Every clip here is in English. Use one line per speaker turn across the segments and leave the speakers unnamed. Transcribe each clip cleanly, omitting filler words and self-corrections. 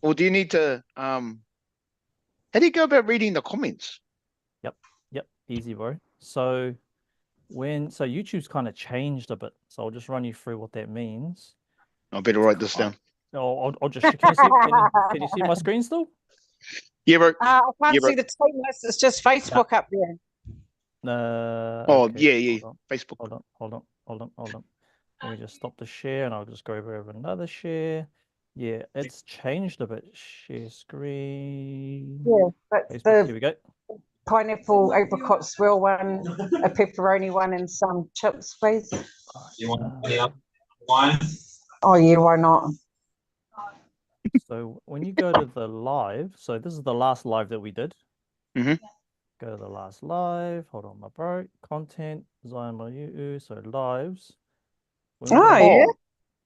Or do you need to how do you go about reading the comments?
Yep, easy, bro. So YouTube's kind of changed a bit. So I'll just run you through what that means.
I better write this down.
I'll just can you see my screen still?
Yeah, bro.
I can't
Yeah, bro.
see the team list. It's just Facebook up there.
Oh,
Okay.
yeah.
Hold on.
Facebook.
Hold on. Let me just stop the share and I'll just go over another share. Yeah, it's changed a bit. Share screen.
Yeah, that's
Facebook. Here we go.
pineapple apricot swirl one, a pepperoni one, and some chips, please.
You want wine?
Oh yeah, why not?
So when you go to the live, so this is the last live that we did.
Mm-hmm.
Go to the last live. Hold on, my bro. Content, Zion Mayu. So lives.
Yeah.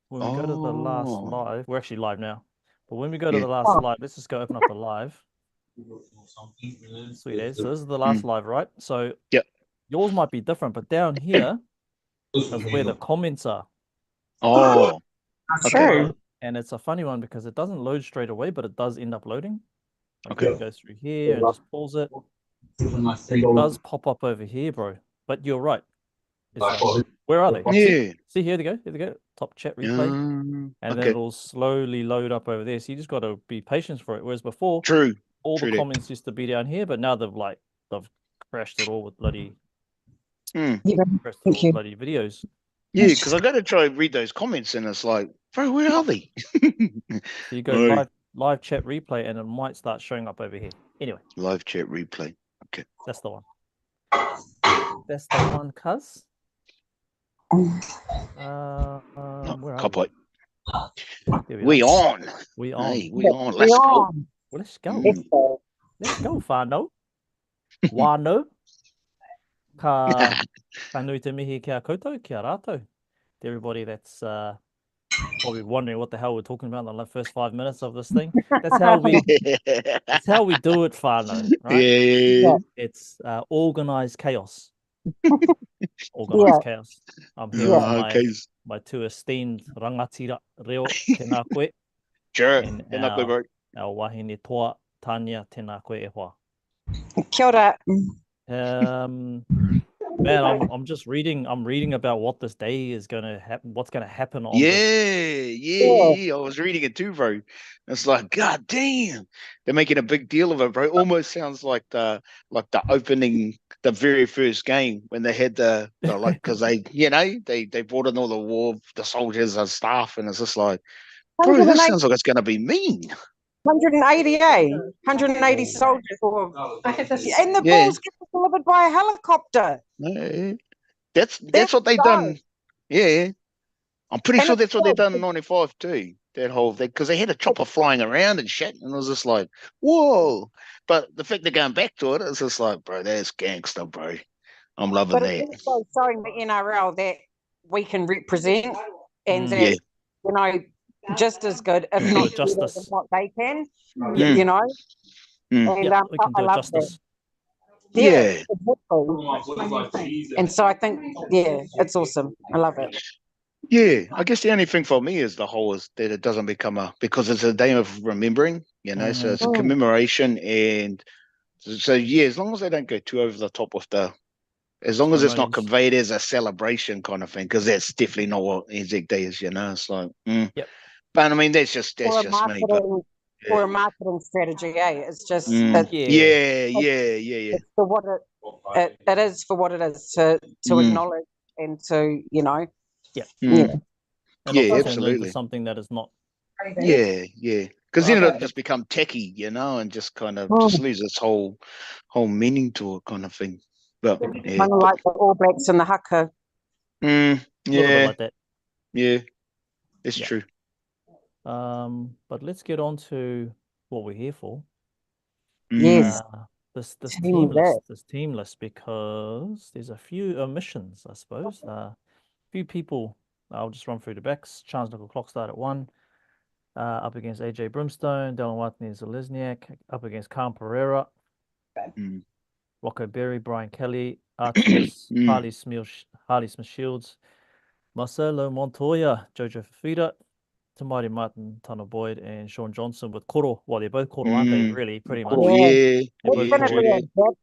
When we go to the last live, we're actually live now. But when we go to the last live, let's just go open up the live. Sweet as. So this is the last live, right? So yours might be different, but down here is where the comments are.
Oh,
okay.
And it's a funny one because it doesn't load straight away, but it does end up loading.
Okay.
Go through here and just pause it. It does pop up over here, bro. But you're right. Where are they?
Yeah.
See, here they go. Here they go. Top chat replay. And then it'll slowly load up over there. So you just got to be patient for it. Whereas before, all the comments used to be down here, but now they've crashed it all with bloody bloody videos.
Yeah, because I got to try and read those comments, and it's like, bro, where are they?
So you go live chat replay, and it might start showing up over here. Anyway,
live chat replay. Okay,
that's the one. That's the one, cuz. Where are we?
We on.
Hey,
we on. Let's go.
Well, let's go. Let's go, whānau. Wānau. Ka nui te mihi kia koutou, kia rātou. To everybody that's probably wondering what the hell we're talking about in the first 5 minutes of this thing. That's how we do it, whānau, right?
Yeah.
It's organized chaos. Organized chaos. I'm here with my two esteemed rangatira reo, tēnā koe.
Sure,
tēnā koe, bro. Our wahine toa, Tanya, tēnā koe e hoa.
Kia ora.
Man, I'm just reading. I'm reading about what this day is gonna happen. What's gonna happen on?
Yeah. I was reading it too, bro. It's like, god damn, they're making a big deal of it, bro. Almost sounds like the opening, the very first game when they had the like, because they brought in all the soldiers and stuff, and it's just like, bro, this sounds like it's gonna be mean.
180 soldiers. And the balls get delivered by a helicopter.
That's what they done. Yeah. I'm pretty sure that's what they done in 95 too. That whole thing, because they had a chopper flying around and shit, and it was just like, whoa. But the fact they're going back to it, it's just like, bro, that's gangster, bro. I'm loving that.
It's also showing the NRL that we can represent ANZAC, just as good, if not better than what they can, And
we can do
I
justice.
Yeah, exactly. And so I think, it's awesome. I love it.
Yeah, I guess the only thing for me is that it doesn't become because it's a day of remembering, so it's a commemoration, and so as long as they don't go too over the top with as long as it's not conveyed as a celebration kind of thing, because that's definitely not what ANZAC Day is, it's like, but I mean, that's just me, but
or a marketing strategy, It's just
it's
for what it is for what it is to acknowledge and to
absolutely
something that is not
because then it'll just become techie, and just kind of just lose its whole meaning to it, kind of thing. But
kind of like the All Blacks and the haka.
A little bit like that.
Yeah, it's true.
But let's get on to what we're here for.
Yes.
This team list, because there's a few omissions, I suppose. A few people. I'll just run through the backs. Chance Nickel Clock start at 1. Up against AJ Brimstone, Dylan Watney Zalesniak. Up against Khan Pereira. Rocco Berry, Brian Kelly, Artemis, Harley Smith Shields, Marcelo Montoya, Jojo Fafita, Tamari Martin, Tana Boyd, and Sean Johnson with Koro. Well, they're both Koro, aren't they? Really, pretty much.
Yeah.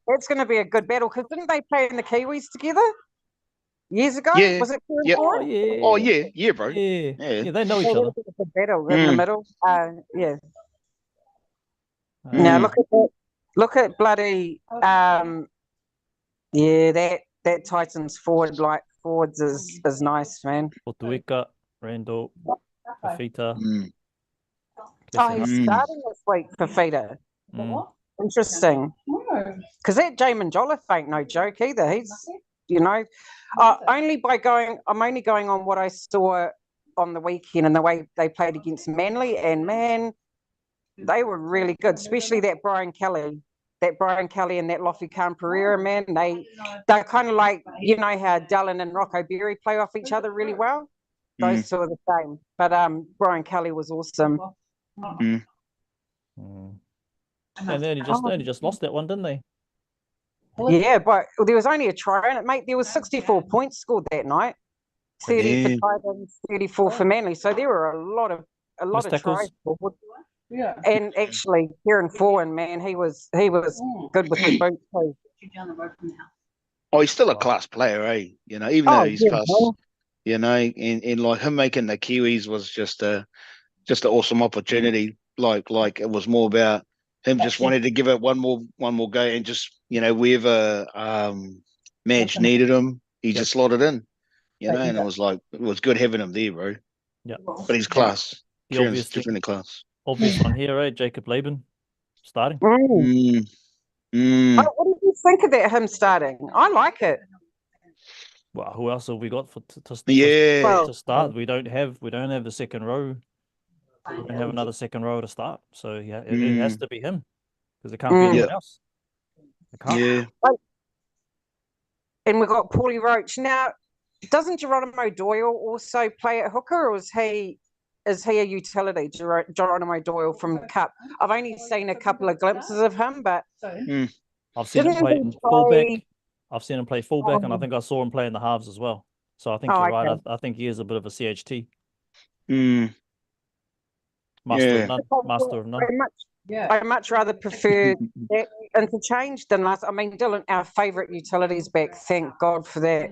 That's going to be a good battle because didn't they play in the Kiwis together years ago?
Yeah.
Was it?
Yeah.
Oh yeah.
Oh yeah, bro.
Yeah.
Yeah.
They know each other.
A good battle in the middle. Yeah.
Mm.
Now look at bloody that Titans forwards is nice, man.
Otuika, Randall, Fafita.
He's starting this week for Fafita. Interesting. Because that Jamin Jolliffe ain't no joke either. He's I'm only going on what I saw on the weekend and the way they played against Manly, and man, they were really good, especially that Brian Kelly and that Lofi Khan Pereira, man. They're kind of like, how Dallin and Rocco Berry play off each other really well. Those two are the same. But Brian Kelly was awesome.
And they only just lost that one, didn't they?
Yeah, but there was only a try in it, mate. There was 64 points scored that night. 30 for Titans, 34 for Manly. So there were a lot of tries scored. Yeah. And actually, Kieran Foran, man, he was good with the boots too.
Oh, he's still a class player, eh? Even though he's class, and like him making the Kiwis was just an awesome opportunity. Like it was more about him just wanted to give it one more go, and just wherever Madge needed him, he just slotted in. And it was good having him there, bro.
Yeah,
but he's class. Kieran's definitely class.
Obvious one here, right? Jacob Laban starting.
What did you think about him starting? I like it.
Well, who else have we got to start? We don't have the second row. We don't have another second row to start. So yeah, it has to be him because it can't be anyone else. It can't.
Yeah.
And we've got Paulie Roach now. Doesn't Geronimo Doyle also play at hooker, or is he a utility, Geronimo Doyle from the Cup? I've only seen a couple of glimpses of him, but
I've seen him play fullback. I've seen him play fullback, and I think I saw him play in the halves as well. So I think you're right. I think he is a bit of a CHT. Master of none.
I much rather prefer that interchange than last. I mean, Dylan, our favourite utilities back. Thank God for that.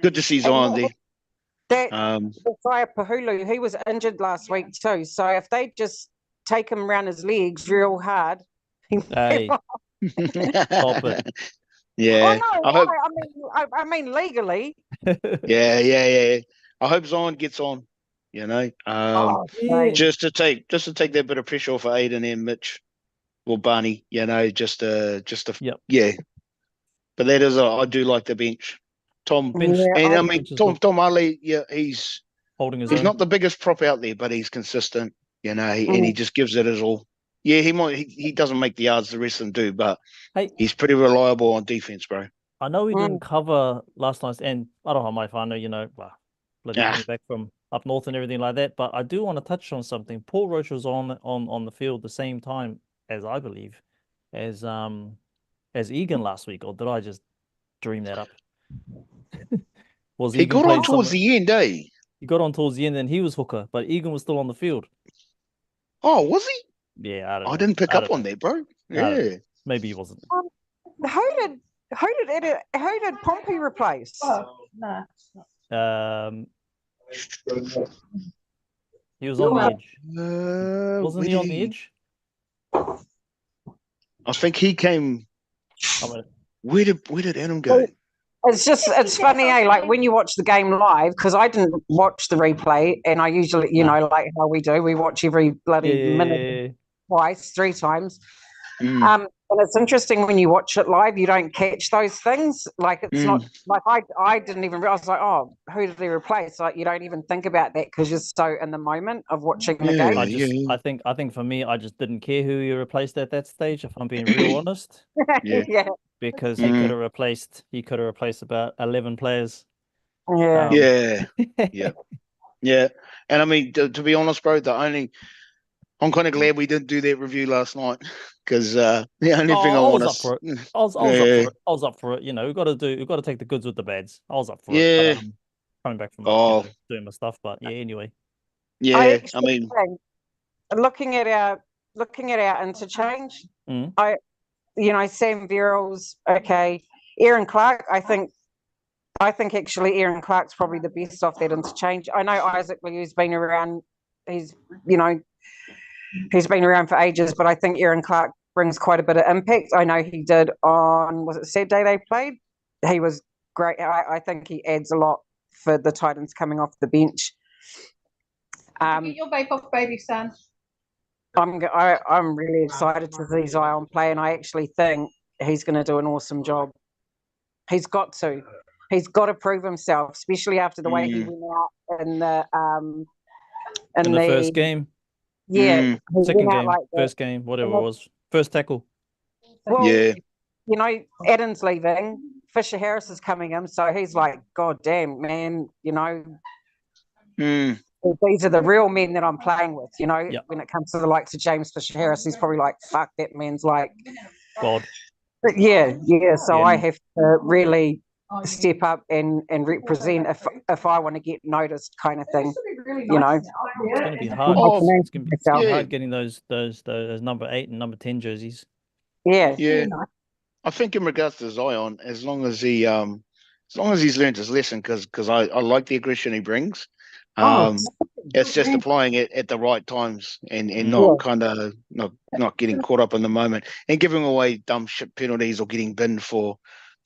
Good to see Zion there.
That Isaiah Pahulu, he was injured last week too. So if they just take him around his legs real hard,
hey, stop it.
Yeah,
I mean legally.
Yeah. I hope Zion gets on. Just to take that bit of pressure off of Aiden and Mitch or Barney. Just But that is I do like the bench. Tom, Tom Ali, he's
holding his
own.
He's
not the biggest prop out there, but he's consistent, and he just gives it his all. Yeah, he doesn't make the yards the rest of them do, but he's pretty reliable on defense, bro.
I know we didn't cover last night's, and I don't know my whānau, bloody coming back from up north and everything like that, but I do want to touch on something. Paul Roach was on the field the same time as I believe as Egan last week, or did I just dream that up?
He got on towards the end, eh?
He got on towards the end, and he was hooker, but Egan was still on the field.
Oh, was he?
Yeah, I don't know.
I didn't pick up on that, bro. Yeah,
maybe he wasn't.
Who did Pompey replace?
He was on the edge. Wasn't he on the edge?
I think he came. Where did Adam go?
It's funny, like when you watch the game live, because I didn't watch the replay, and I usually, like how we do, we watch every bloody minute twice, 3 times. And it's interesting when you watch it live, you don't catch those things. Like it's not like I didn't even realize, like, oh, who did he replace? Like you don't even think about that because you're so in the moment of watching the game.
I think for me, I just didn't care who he replaced at that stage, if I'm being real honest. Because he could have replaced about 11 players.
Yeah. And I mean, to be honest, bro, I'm kind of glad we didn't do that review last night because the only thing I want to.
I was up for it. We've got to take the goods with the bads. I was up for it. coming back from doing my stuff. But yeah, anyway.
Yeah, I mean,
looking at our interchange, Sam Verrills, okay. Aaron Clark, I think actually Aaron Clark's probably the best off that interchange. I know Isaac Liu's been around. He's been around for ages, but I think Aaron Clark brings quite a bit of impact. I know he did on, was it Saturday they played? He was great. I think he adds a lot for the Titans coming off the bench.
Get your vape off, baby son.
I'm really excited to see Zion play, and I actually think he's going to do an awesome job. He's got to prove himself, especially after the way he went out in the
first game.
Yeah,
second game, first game, whatever it was, first tackle.
Well, Adam's leaving, Fisher Harris is coming in, so he's like, God damn, man, these are the real men that I'm playing with, when it comes to the likes of James Fisher Harris, he's probably like, fuck, that man's like
God.
But so I have to really step up and represent if I want to get noticed, kind of thing.
It's going to be hard. It's going to be hard getting those number 8 and number 10 jerseys.
Yeah.
I think in regards to Zion, as long as he's learned his lesson, because I like the aggression he brings. It's just applying it at the right times and not kind of not getting caught up in the moment and giving away dumb shit penalties or getting binned for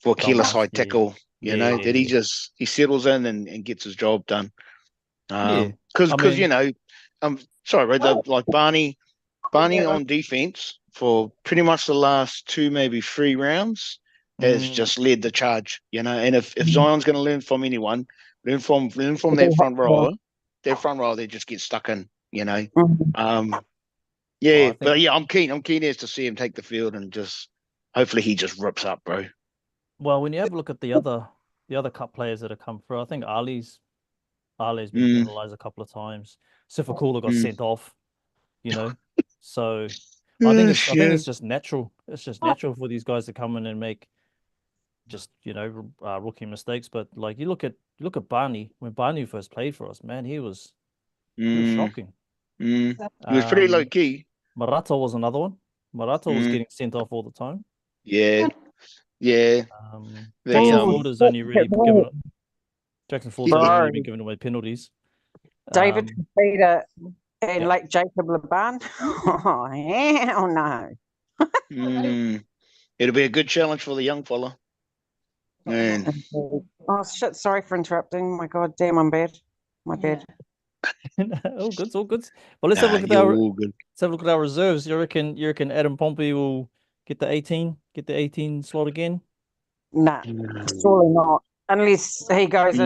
a careless high tackle. That he settles in and gets his job done. Because sorry, like Barney on defense for pretty much the last 2, maybe 3 rounds has just led the charge. And if Zion's going to learn from anyone, learn from that front row. Their front row, they just get stuck in, but I'm keen as to see him take the field and just hopefully he just rips up, bro.
Well, when you have a look at the other cup players that have come through, I think Ali's been penalised a couple of times. Sifakula got sent off, So I think it's just natural. It's just natural for these guys to come in and make just rookie mistakes. But like you look at Barney. When Barney first played for us, man, he was shocking.
He was pretty low key.
Marata was another one. Marata was getting sent off all the time.
Yeah.
Jackson Ford has only really been giving away penalties.
David Peter and like Jacob Laban. Oh hell no.
It'll be a good challenge for the young fella. Man.
Oh shit! Sorry for interrupting. My god, damn, I'm bad. My bad.
All good. Well, let's have a look at our reserves. You reckon Adam Pompey will get the 18 slot again?
Nah, surely not. Unless he goes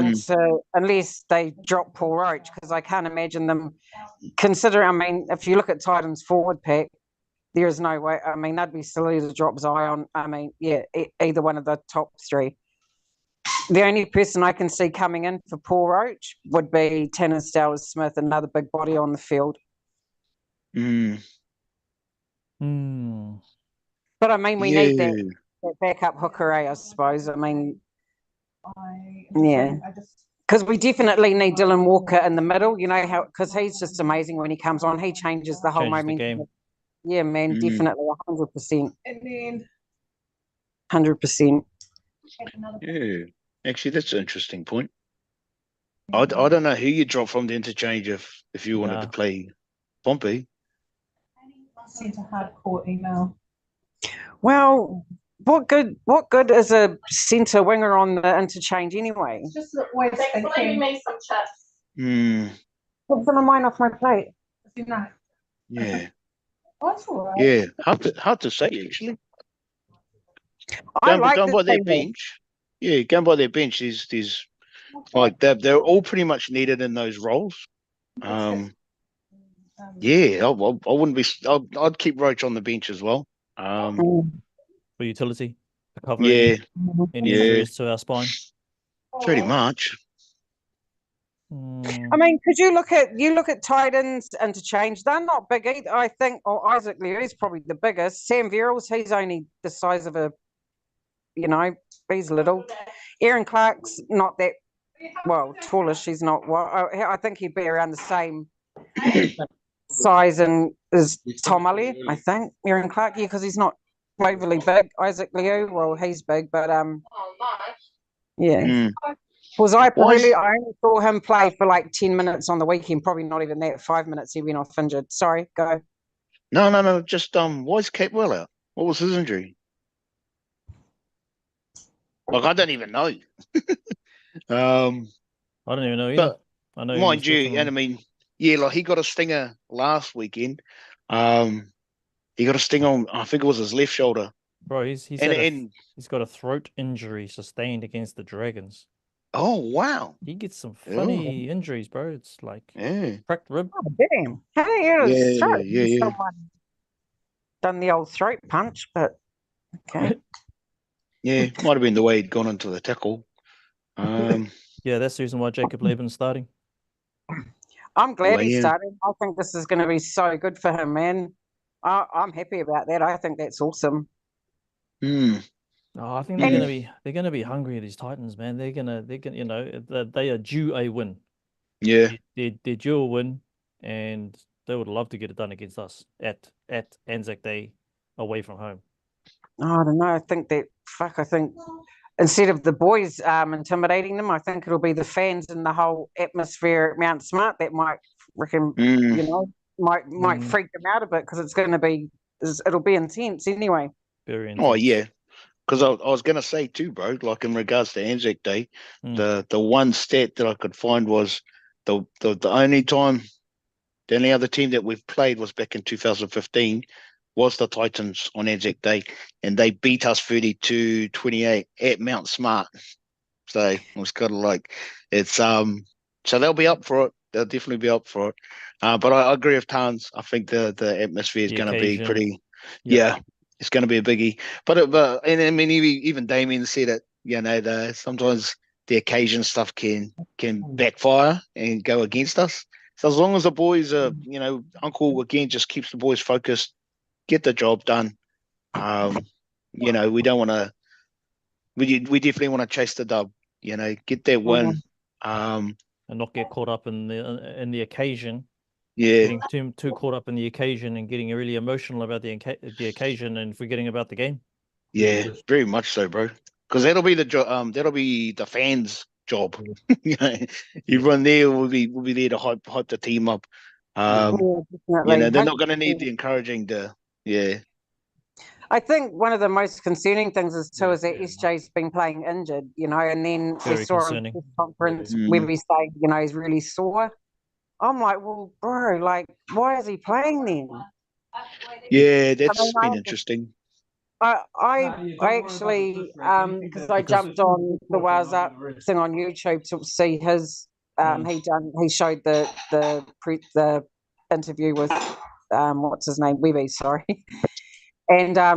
unless they drop Paul Roach, because I can't imagine them. If you look at Titans forward pack, there is no way. I mean, that'd be silly to drop Zion. I mean, either one of the top 3. The only person I can see coming in for Paul Roach would be Tanner Stowers-Smith, another big body on the field. But I mean, we need that backup hooker, I suppose. I mean, because we definitely need Dylan Walker in the middle. Because he's just amazing when he comes on. He changes the whole momentum. Yeah, man, definitely 100%. 100%.
Yeah, actually, that's an interesting point. I don't know who you drop from the interchange if you wanted to play Pompey.
Sent a hardcore email.
Well, what good is a centre winger on the interchange anyway?
It's just always thinking. Me some chips.
Put some of mine off my plate.
Yeah.
That's all right.
Yeah, hard to say actually. Going by their bench. Yeah, going by their bench is like they're all pretty much needed in those roles. I wouldn't be. I'd keep Roach on the bench as well.
For utility, recovery, any injuries to our spine.
Pretty much.
I mean, because you look at Titans interchange, they're not big either. I think, Isaac Liu is probably the biggest. Sam Verrills, he's only the size of he's little. Aaron Clark's not that well, taller. She's not. Well, I think he'd be around the same size and as Tom Elliott, I think, Miriam Clark, because he's not overly big. Isaac Liu, well, he's big, but yeah. Was I only saw him play for like 10 minutes on the weekend, probably not even that, 5 minutes. He went off injured. Sorry, go.
No. Just why is Capewell out? What was his injury? Like, I don't even know.
I don't even know either.
But
I know
mind you, and I mean, yeah, like he got a stinger last weekend. He got a stinger on, I think it was his left shoulder.
Bro, he's got a throat injury sustained against the Dragons.
Oh wow!
He gets some funny injuries, bro. It's like cracked rib.
Oh, damn! Hey, someone done the old throat punch, but okay.
Yeah, might have been the way he'd gone into the tackle.
Yeah, that's the reason why Jacob Laban's starting.
I'm glad he's starting. I think this is going to be so good for him, man. I'm happy about that. I think that's awesome.
Oh, I think they're gonna be hungry, these Titans, man. They're gonna they are due a win.
Yeah,
they're due a win, and they would love to get it done against us at ANZAC Day, away from home.
Oh, I don't know. I think instead of the boys intimidating them, I think it'll be the fans and the whole atmosphere at Mount Smart that might might freak them out a bit, because it'll be intense anyway.
Very intense.
Oh yeah, because I was going to say too, bro. Like in regards to ANZAC Day, the one stat that I could find was the only other team that we've played was back in 2015. Was the Titans on ANZAC Day, and they beat us 32-28 at Mount Smart. So it was kind of like it's so they'll be up for it. They'll definitely be up for it. But I agree with Tarnz. I think the atmosphere is going to be pretty. Yeah, it's going to be a biggie. But and I mean, even Damien said it. Sometimes the occasion stuff can backfire and go against us. So as long as the boys are, Uncle again just keeps the boys focused, get the job done. We don't want to. We definitely want to chase the dub. Get that win.
And not get caught up in the occasion.
Yeah.
Getting too caught up in the occasion and getting really emotional about the occasion and forgetting about the game.
Yeah, very much so, bro. Because that'll be the fans' job. Everyone there will be there to hype the team up. They're not going to need the encouraging to. Yeah.
I think one of the most concerning things is that SJ's been playing injured, and then we saw him at this conference where we say, he's really sore. I'm like, well, bro, like, why is he playing then?
Yeah, that's been interesting.
I actually, because I jumped on the Wires Up thing on YouTube to see his, he showed the interview with, what's his name, Webby, sorry. And I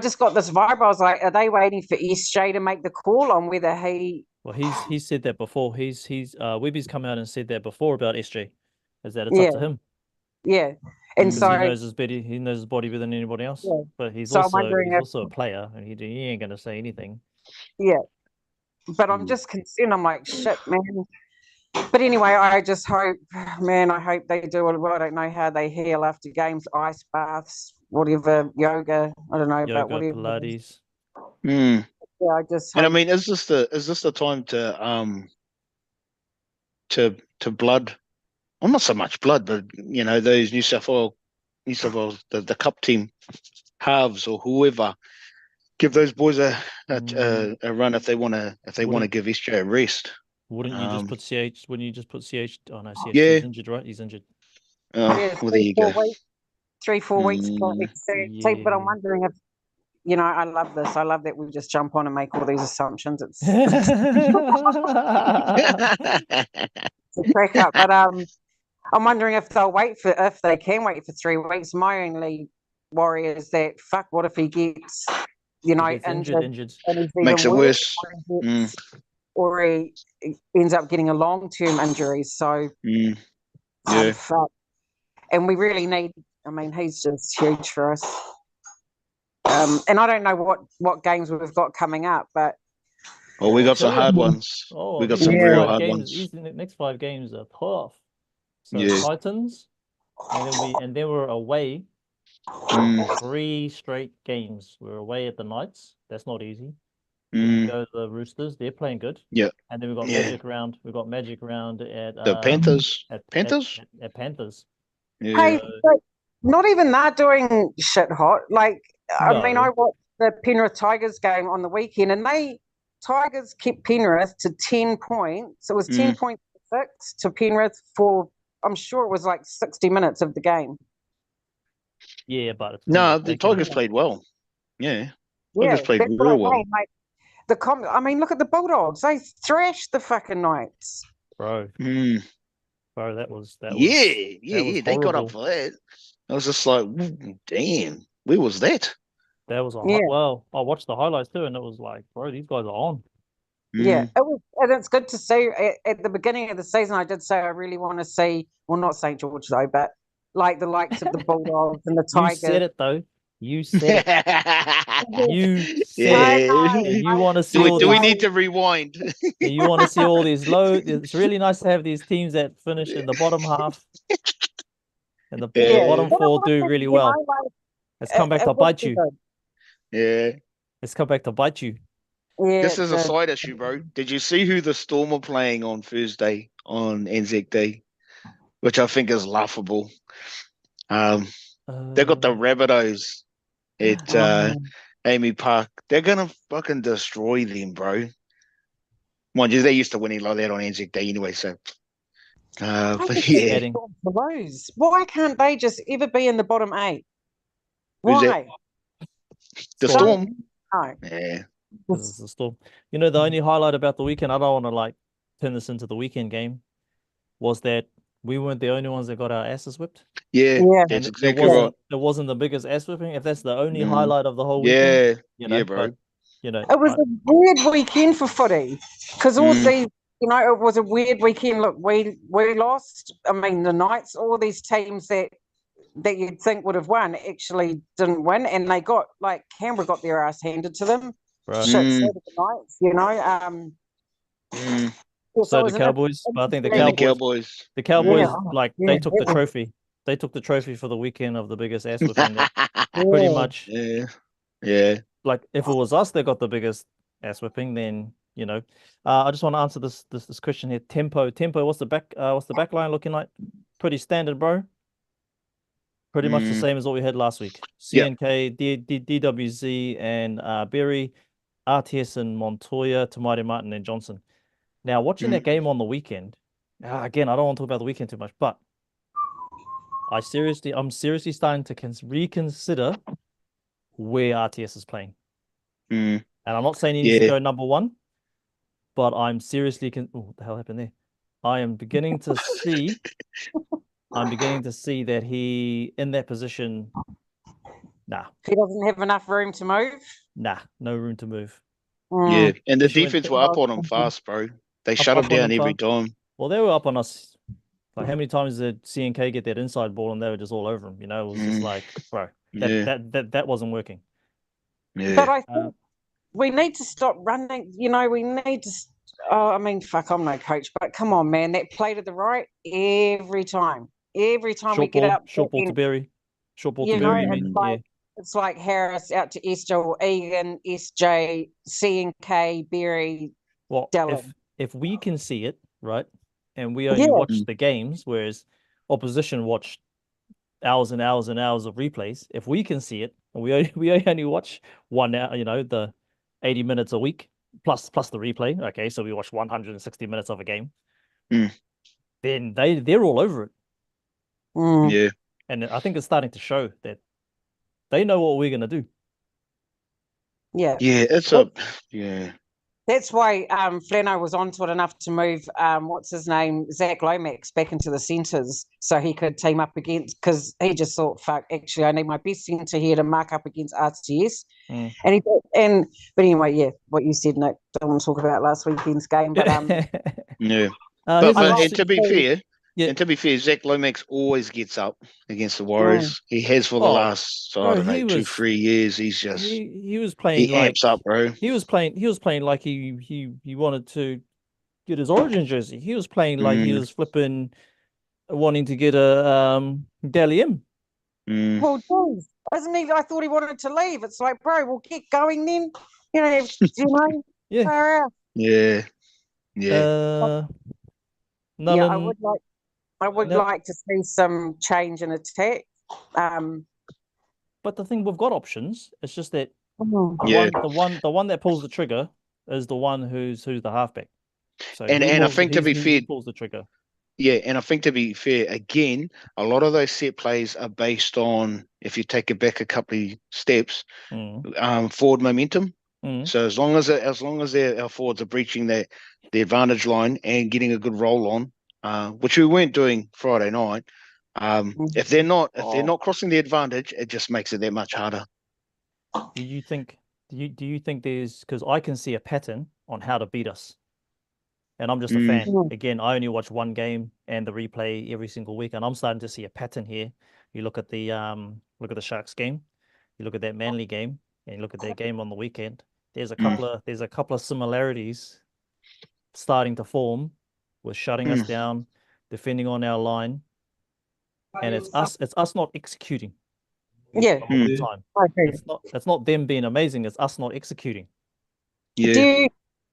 just got this vibe. I was like, are they waiting for SJ to make the call on whether he?
Well, he's said that before. Webby's come out and said that before about SJ, is that it's up to him.
Yeah, and so
he knows his body. He knows his body better than anybody else. Yeah. But he's also a player, and he ain't going to say anything.
Yeah, but I'm just concerned. I'm like, shit, man. But anyway, I just hope, man. I hope they do. I don't know how they heal after games, ice baths, whatever, yoga. I don't know, but whatever.
Pilates.
Yeah, I just.
And I mean, is this the time to blood? Well, not so much blood, but those New South Wales, the cup team halves or whoever, give those boys a run if they want to give SJ a rest.
Wouldn't you just put CH? Wouldn't you just put CH? Oh no, CH is injured, right? He's injured.
Well, there you go. 3-4 weeks. But I'm wondering if, I love this. I love that we just jump on and make all these assumptions. It's a crack up. But I'm wondering if they can wait for 3 weeks. My only worry is that, what if he gets,
injured.
And
makes it worse.
Or he ends up getting a long-term injury. So, and we really need. I mean, he's just huge for us. And I don't know what games we've got coming up, but
Oh, we got some
tell you.
hard ones.
Oh,
We got
these
some
next
real
five
hard
games.
ones.
These next 5 games are tough. So
Yeah.
Titans, and then we're away.
Mm,
3 straight games. We're away at the Knights. That's not easy. Then we
mm,
go to the Roosters. They're playing good.
yeah.
And then we've got
Yeah.
Magic round. We've got Magic round at
The Panthers.
at
Panthers?
Panthers.
Yeah.
Hey, but not even that doing shit hot. Like, I mean,
No.
I watched the Penrith Tigers game on the weekend, and Tigers kept Penrith to 10 points. It was 10.6 to Penrith for, I'm sure it was like 60 minutes of the game.
Yeah, but it's
No,
Penrith.
the Tigers played well. Yeah.
Yeah,
Tigers played
that's what I
real well.
mean. Like, I mean, look at the Bulldogs. They thrashed the fucking Knights.
Bro,
Mm.
bro, that was
Yeah. They got up
horrible.
for that. I was just like, damn, where was that?
That was
Yeah.
well, I watched the highlights too, and it was like, bro, these guys are on.
Yeah, it was, and it's good to see. At the beginning of the season, I did say I really want to see, well, not St. George though, but like the likes of the Bulldogs and the Tigers.
You said it though. You said it. You said
Yeah.
it. And you want to see all
Do we
these,
need to rewind?
and you want to see all these low. It's really nice to have these teams that finish in the bottom half, and the bottom 4 do really well. It's come back to bite you.
Yeah.
It's come back to bite you.
Yeah,
This is a side issue, bro. Did you see who the Storm are playing on Thursday on ANZAC Day? Which I think is laughable. They got the Rabbitohs at Amy Park. They're gonna fucking destroy them, bro. Mind you, they used to winning like that on ANZAC Day anyway, so but yeah.
Why can't they just ever be in the bottom 8?
Who's
Why?
The Storm?
No.
Yeah.
This is the Storm. You know, the only highlight about the weekend, I don't want to like turn this into the weekend game, was that we weren't the only ones that got our asses whipped.
Yeah, that's
And
exactly right.
It wasn't the biggest ass whipping. If that's the only highlight of the whole weekend,
bro.
But, you know,
it was a weird weekend for footy because all these, it was a weird weekend. Look, we lost. I mean, the Knights, all these teams that you'd think would have won actually didn't win, and they got like Canberra got their ass handed to them.
Right.
Shit, so did the Knights,
So the Cowboys, but I think the Cowboys, they took the trophy. They took the trophy for the weekend of the biggest ass whipping. Pretty much.
Yeah.
Like if it was us that got the biggest ass whipping, then I just want to answer this question here. Tempo. What's the back line looking like? Pretty standard, bro. Pretty much the same as what we had last week. CNK, DWZ, and Berry, RTS and Montoya, Tamari Martin, and Johnson. Now, watching that game on the weekend, again, I don't want to talk about the weekend too much, but I'm seriously starting to reconsider where RTS is playing. And I'm not saying he needs to go number 1, but I'm seriously what the hell happened there? I am beginning to see that he in that position. Nah.
He doesn't have enough room to move.
Nah, no room to move.
Yeah, and the defense were up on him fast, bro. They shut him down every time.
Well, they were up on us. Like, how many times did CNK get that inside ball and they were just all over him? You know, it was just like, bro, that wasn't working.
Yeah.
But I think we need to stop running. We need to. I mean, fuck, I'm no coach, but come on, man, that play to the right every time. Every time we get up,
short ball to Berry. Short ball to Berry.
It's like Harris out to SJ or Egan, SJ, CNK, Berry.
Well, if we can see it, right, and we only watch the games, whereas opposition watch hours and hours and hours of replays. If we can see it, and we only watch 1 hour, the 80 minutes a week plus the replay. Okay, so we watch 160 minutes of a game. Then they're all over it.
Yeah,
and I think it's starting to show that they know what we're gonna do.
Yeah, That's why Flano was onto it enough to move, what's his name, Zach Lomax back into the centres so he could team up against, because he just thought, fuck, actually, I need my best centre here to mark up against RTS. And he did. But anyway, what you said, Nick, don't want to talk about last weekend's game. But
but to be fair, And to be fair, Zach Lomax always gets up against the
Mm.
Warriors. He has for the last, I don't know, 2-3 years. He's just
he was playing
he
like
amps up, bro.
he was playing like he wanted to get his Origin jersey. He was playing like he was flipping wanting to get a Dally M.
Well, geez, isn't he? I thought he wanted to leave. It's like, bro, we'll get going then. You know,
Yeah.
far out.
Yeah.
Yeah, I would like to see some change in attack.
But the thing, we've got options. It's just that
Mhm.
the one that pulls the trigger is the one who's the halfback. So
And I think to be fair,
he pulls the trigger.
Yeah, and I think to be fair, again, a lot of those set plays are based on, if you take it back a couple of steps, forward momentum. So as long as our forwards are breaching the advantage line and getting a good roll on, which we weren't doing Friday night, if they're not crossing the advantage, it just makes it that much harder.
Do you think there's, because I can see a pattern on how to beat us, and I'm just a fan. Again, I only watch one game and the replay every single week, and I'm starting to see a pattern here. You look at the Sharks game, you look at that Manly game, and you look at their game on the weekend. There's a couple of similarities starting to form with shutting us down, defending on our line, and it's us not executing.
Yeah,
all the time. It's not them being amazing. It's us not executing.
Yeah.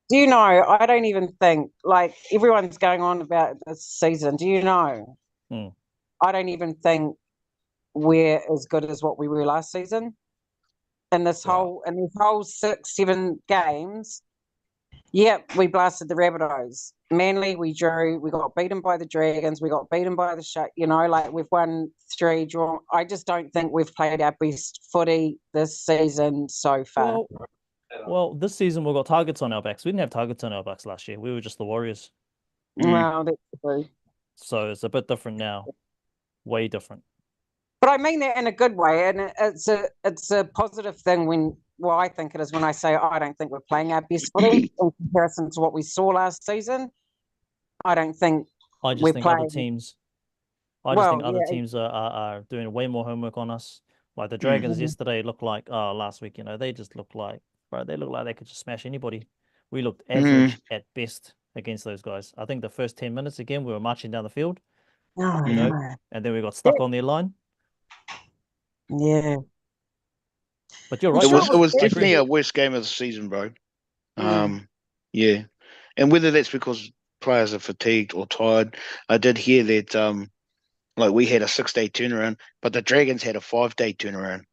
Do you know? I don't even think, like, everyone's going on about this season. Do you know? I don't even think we're as good as what we were last season. In this whole 6-7 games, we blasted the Rabbitohs. Manly, we drew. We got beaten by the Dragons. We got beaten by the Sharks. You know, like, we've won 3 draw. I just don't think we've played our best footy this season so far.
Well, this season we've got targets on our backs. We didn't have targets on our backs last year. We were just the Warriors.
Well, that's true.
So it's a bit different now. Way different.
But I mean that in a good way, and it's a positive thing when, well, I think it is when I say I don't think we're playing our best footy in comparison to what we saw last season. I don't think
other teams are doing way more homework on us. Like the Dragons yesterday looked like, last week, they just looked like, they looked like they could just smash anybody. We looked average at best against those guys. I think the first 10 minutes, again, we were marching down the field, and then we got stuck on their line.
Yeah.
But you're right.
It was definitely a worst game of the season, bro. Yeah. And whether that's because players are fatigued or tired, I did hear that like we had a 6-day turnaround, but the Dragons had a 5-day turnaround.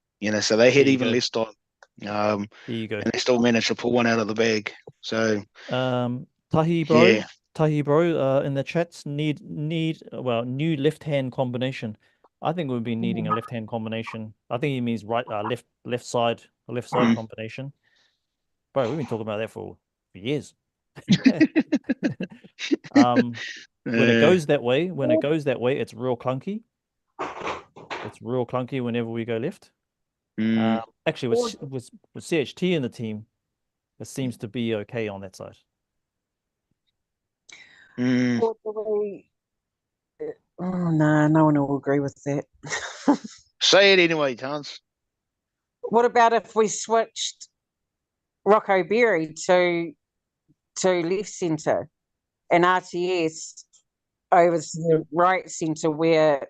So they had even less time.
There you go.
And they still managed to pull one out of the bag. So
Tahi bro, in the chats need new left-hand combination. I think we've been needing a left-hand combination. I think he means left side combination. Bro, we've been talking about that for years. When it goes that way, it's real clunky. It's real clunky whenever we go left. Actually, with CHT in the team, it seems to be okay on that side.
Oh, no one will agree with that.
Say it anyway, Tarnz.
What about if we switched Rocco Berry to left centre and RTS over to the right centre where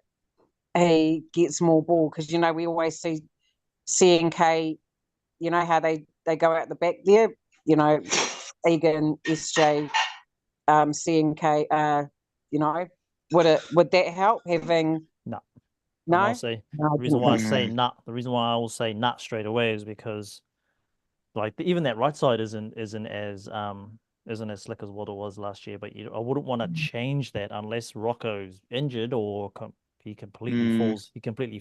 he gets more ball? Because, we always see CNK, how they go out the back there, Egan, SJ, CNK, would that help having? No.
The reason why I will say nut straight away is because, like, even that right side isn't as slick as what it was last year. But I wouldn't want to change that unless Rocco's injured or he completely falls off completely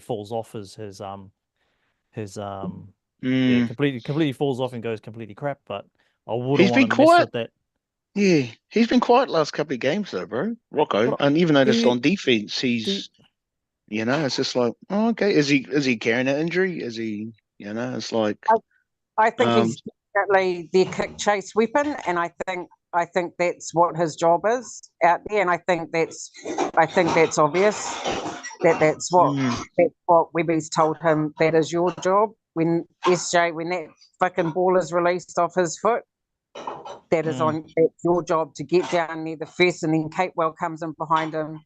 falls off and goes completely crap. But I wouldn't want to mess with that.
Yeah, he's been quiet last couple of games though, bro. Rocco, and even noticed on defense, he's. It's just like, oh, okay. Is he carrying an injury? Is he? It's like.
I think he's definitely their kick chase weapon, and I think I think that's what his job is out there, and I think that's obvious that's what Webby's told him. That is your job. When that fucking ball is released off his foot, that's your job to get down there the first, and then Capewell comes in behind him.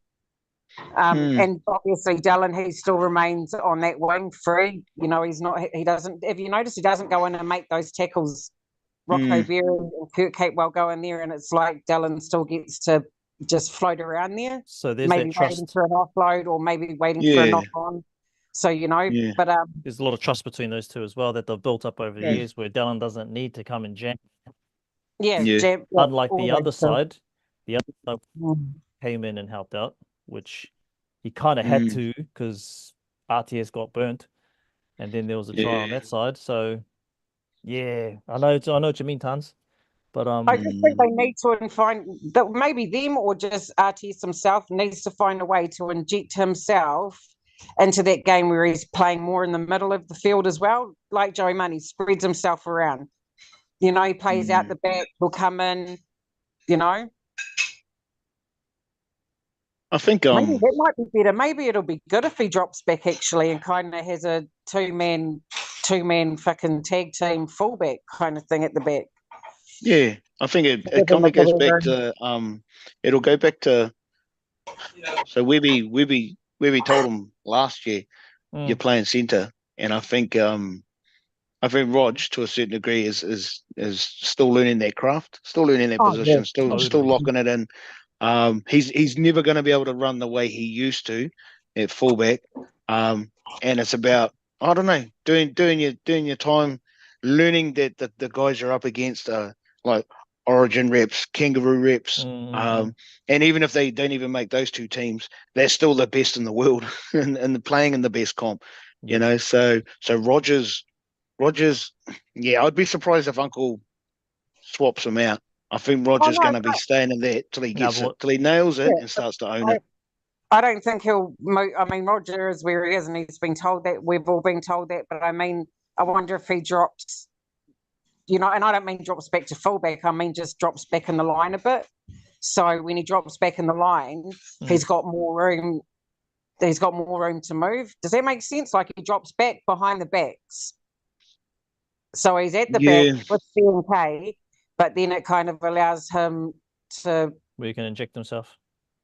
And obviously Dallin, he still remains on that wing free. You know, he doesn't, if you notice, he doesn't go in and make those tackles. Rocco Berry and Kurt Capewell go in there, and it's like Dallin still gets to just float around there.
So there's
maybe
that trust.
Waiting for an offload, or maybe waiting for a knock on. So, you know, but
there's a lot of trust between those two as well that they've built up over the years, where Dallin doesn't need to come and jam.
Jam,
unlike the other side, came in and helped out, which he kind of had to because RTS got burnt, and then there was a try on that side. So yeah, I know what you mean, Tarnz. But
I just think they need to find that maybe them or just RTS himself needs to find a way to inject himself into that game where he's playing more in the middle of the field as well. Like Joey Money spreads himself around. You know, he plays out the back, he'll come in, you know.
I think
maybe that might be better. Maybe it'll be good if he drops back actually and kind of has a two-man fucking tag team fullback kind of thing at the back.
Yeah, I think it kind of goes back to it'll go back to, so Webby told him last year you're playing centre, and I think Rog to a certain degree is still learning that craft, still learning that position, still locking it in. He's never going to be able to run the way he used to at fullback, and it's about, I don't know, doing your time, learning that the guys you're up against are like Origin reps, Kangaroo reps, and even if they don't even make those two teams, they're still the best in the world and playing in the best comp, you know. So Rogers, yeah, I'd be surprised if Uncle swaps him out. I think Rogers going to be staying in that till he gets it, till he nails it and starts to own it.
I don't think he'll move. I mean, Roger is where he is, and he's been told that. We've all been told that. But I mean, I wonder if he drops, you know, and I don't mean drops back to fullback. I mean just drops back in the line a bit. So when he drops back in the line, he's got more room. He's got more room to move. Does that make sense? Like he drops back behind the backs. So he's at the back with CNK, but then it kind of allows him to...
where he can inject himself.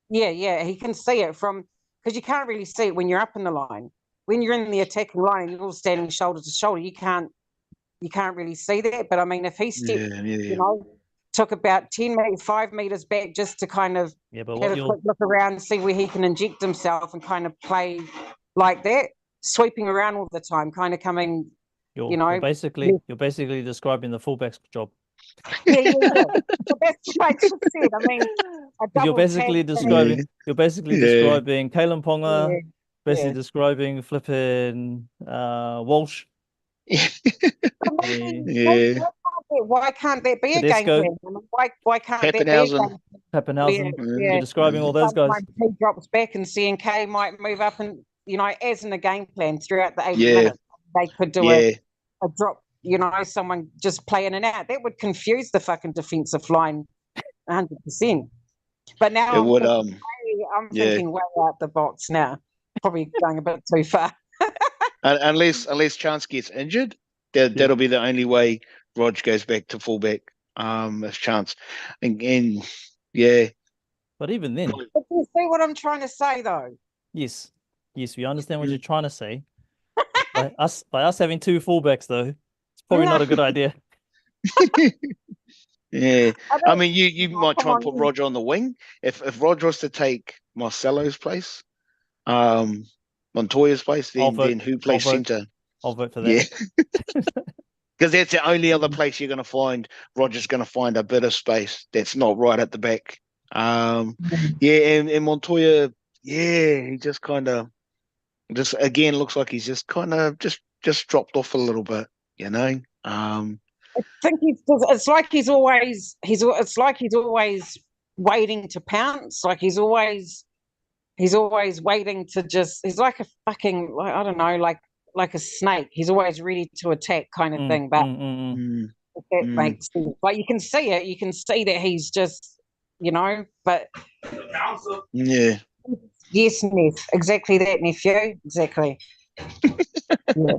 Yeah, he can see it from... Because you can't really see it when you're up in the line. When you're in the attacking line and you're all standing shoulder to shoulder, you can't really see that. But I mean, if he stepped, you know, took about 5 meters back just to kind of have a quick look around, see where he can inject himself and kind of play like that, sweeping around all the time, kind of coming... You're basically
describing the fullback's job.
Yeah. So that's what I just said. I mean,
you're basically describing Kalen Ponga, describing flipping Walsh.
Why can't that be a game plan? I mean, why can't that be a game
plan? You're describing all those guys.
He drops back and CNK might move up and, you know, as in the game plan throughout the 80 minutes. They could do a drop, you know, someone just play in and out. That would confuse the fucking defensive line 100%. But now I'm thinking way out the box now. Probably going a bit too far.
Unless Chance gets injured, that'll be the only way Rog goes back to fullback. As Chance. And
But even then.
But you see what I'm trying to say, though?
Yes, we understand what you're trying to say. By us having two fullbacks, though, it's probably not a good idea.
Yeah, I mean, you might try and put Roger on the wing. If Roger was to take Marcelo's place, Montoya's place, then who plays centre?
I'll vote for that.
Yeah, because that's the only other place you're going to find Roger's going to find a bit of space that's not right at the back. And Montoya, he just kind of. Just again looks like he's just kind of just dropped off a little bit, you know.
I think it's like he's always waiting to pounce. Like he's always waiting to just. He's like a fucking, I don't know, like a snake. He's always ready to attack, kind of thing. But That makes sense. Like you can see it. You can see that he's just, but
Yeah.
yes, Neff. Exactly that, nephew. Exactly. Yeah.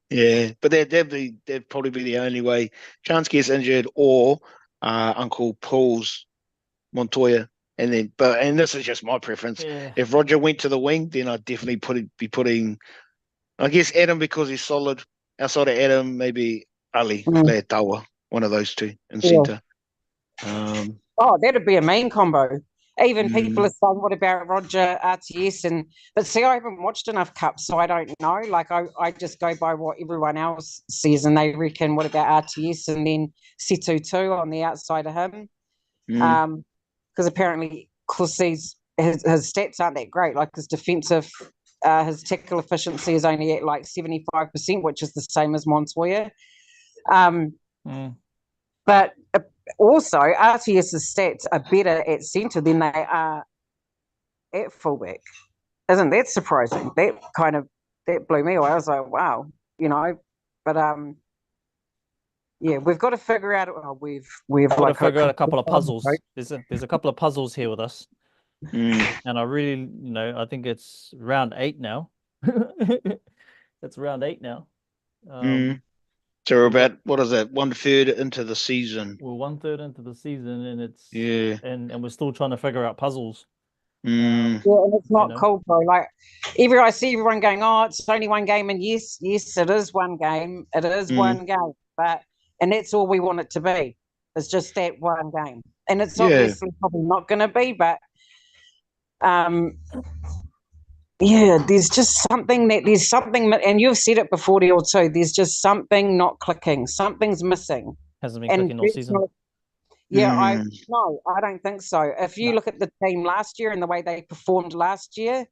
Yeah, but they'd probably be the only way. Chance gets injured or Uncle pulls Montoya, and this is just my preference.
Yeah.
If Roger went to the wing, then I'd definitely be putting, I guess, Adam because he's solid. Outside of Adam, maybe Ali Tawa, one of those two in centre.
Oh, that'd be a main combo. Even people are saying, what about Roger, RTS? But see, I haven't watched enough cups, so I don't know. Like, I just go by what everyone else says, and they reckon, what about RTS? And then Setu too on the outside of him. Because apparently, his stats aren't that great. Like, his defensive, his tackle efficiency is only at like 75%, which is the same as Montoya. But also, RTS's stats are better at centre than they are at fullback. Isn't that surprising? That blew me away. I was like, wow, But yeah, we've got to figure out. We've got
to figure out a couple of puzzles. Right? There's a couple of puzzles here with us, and I really, I think it's round 8 now. It's round 8 now.
So we're about, what is that, 1/3 into the season?
We're 1/3 into the season, and it's and we're still trying to figure out puzzles.
And it's not cool, bro. Like, I see everyone going, "Oh, it's only one game," and yes, it is one game. It is one game, and that's all we want it to be. It's just that one game, and it's obviously probably not going to be, but yeah, there's something, and you've said it before, Neil, too. There's just something not clicking. Something's missing.
Hasn't been clicking all season.
I don't think so. If you look at the team last year and the way they performed last year,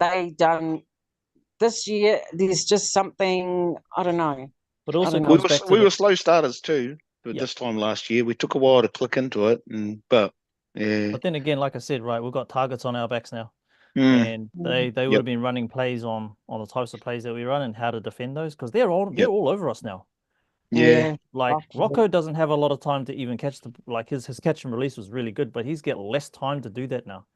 this year, there's just something, I don't know.
But also,
we were slow starters too. But this time last year, we took a while to click into it. But
then again, like I said, right, we've got targets on our backs now. And they would have been running plays on the types of plays that we run and how to defend those, because they're all over us now.
Yeah.
Like Rocco doesn't have a lot of time to even catch his catch and release was really good, but he's got less time to do that now.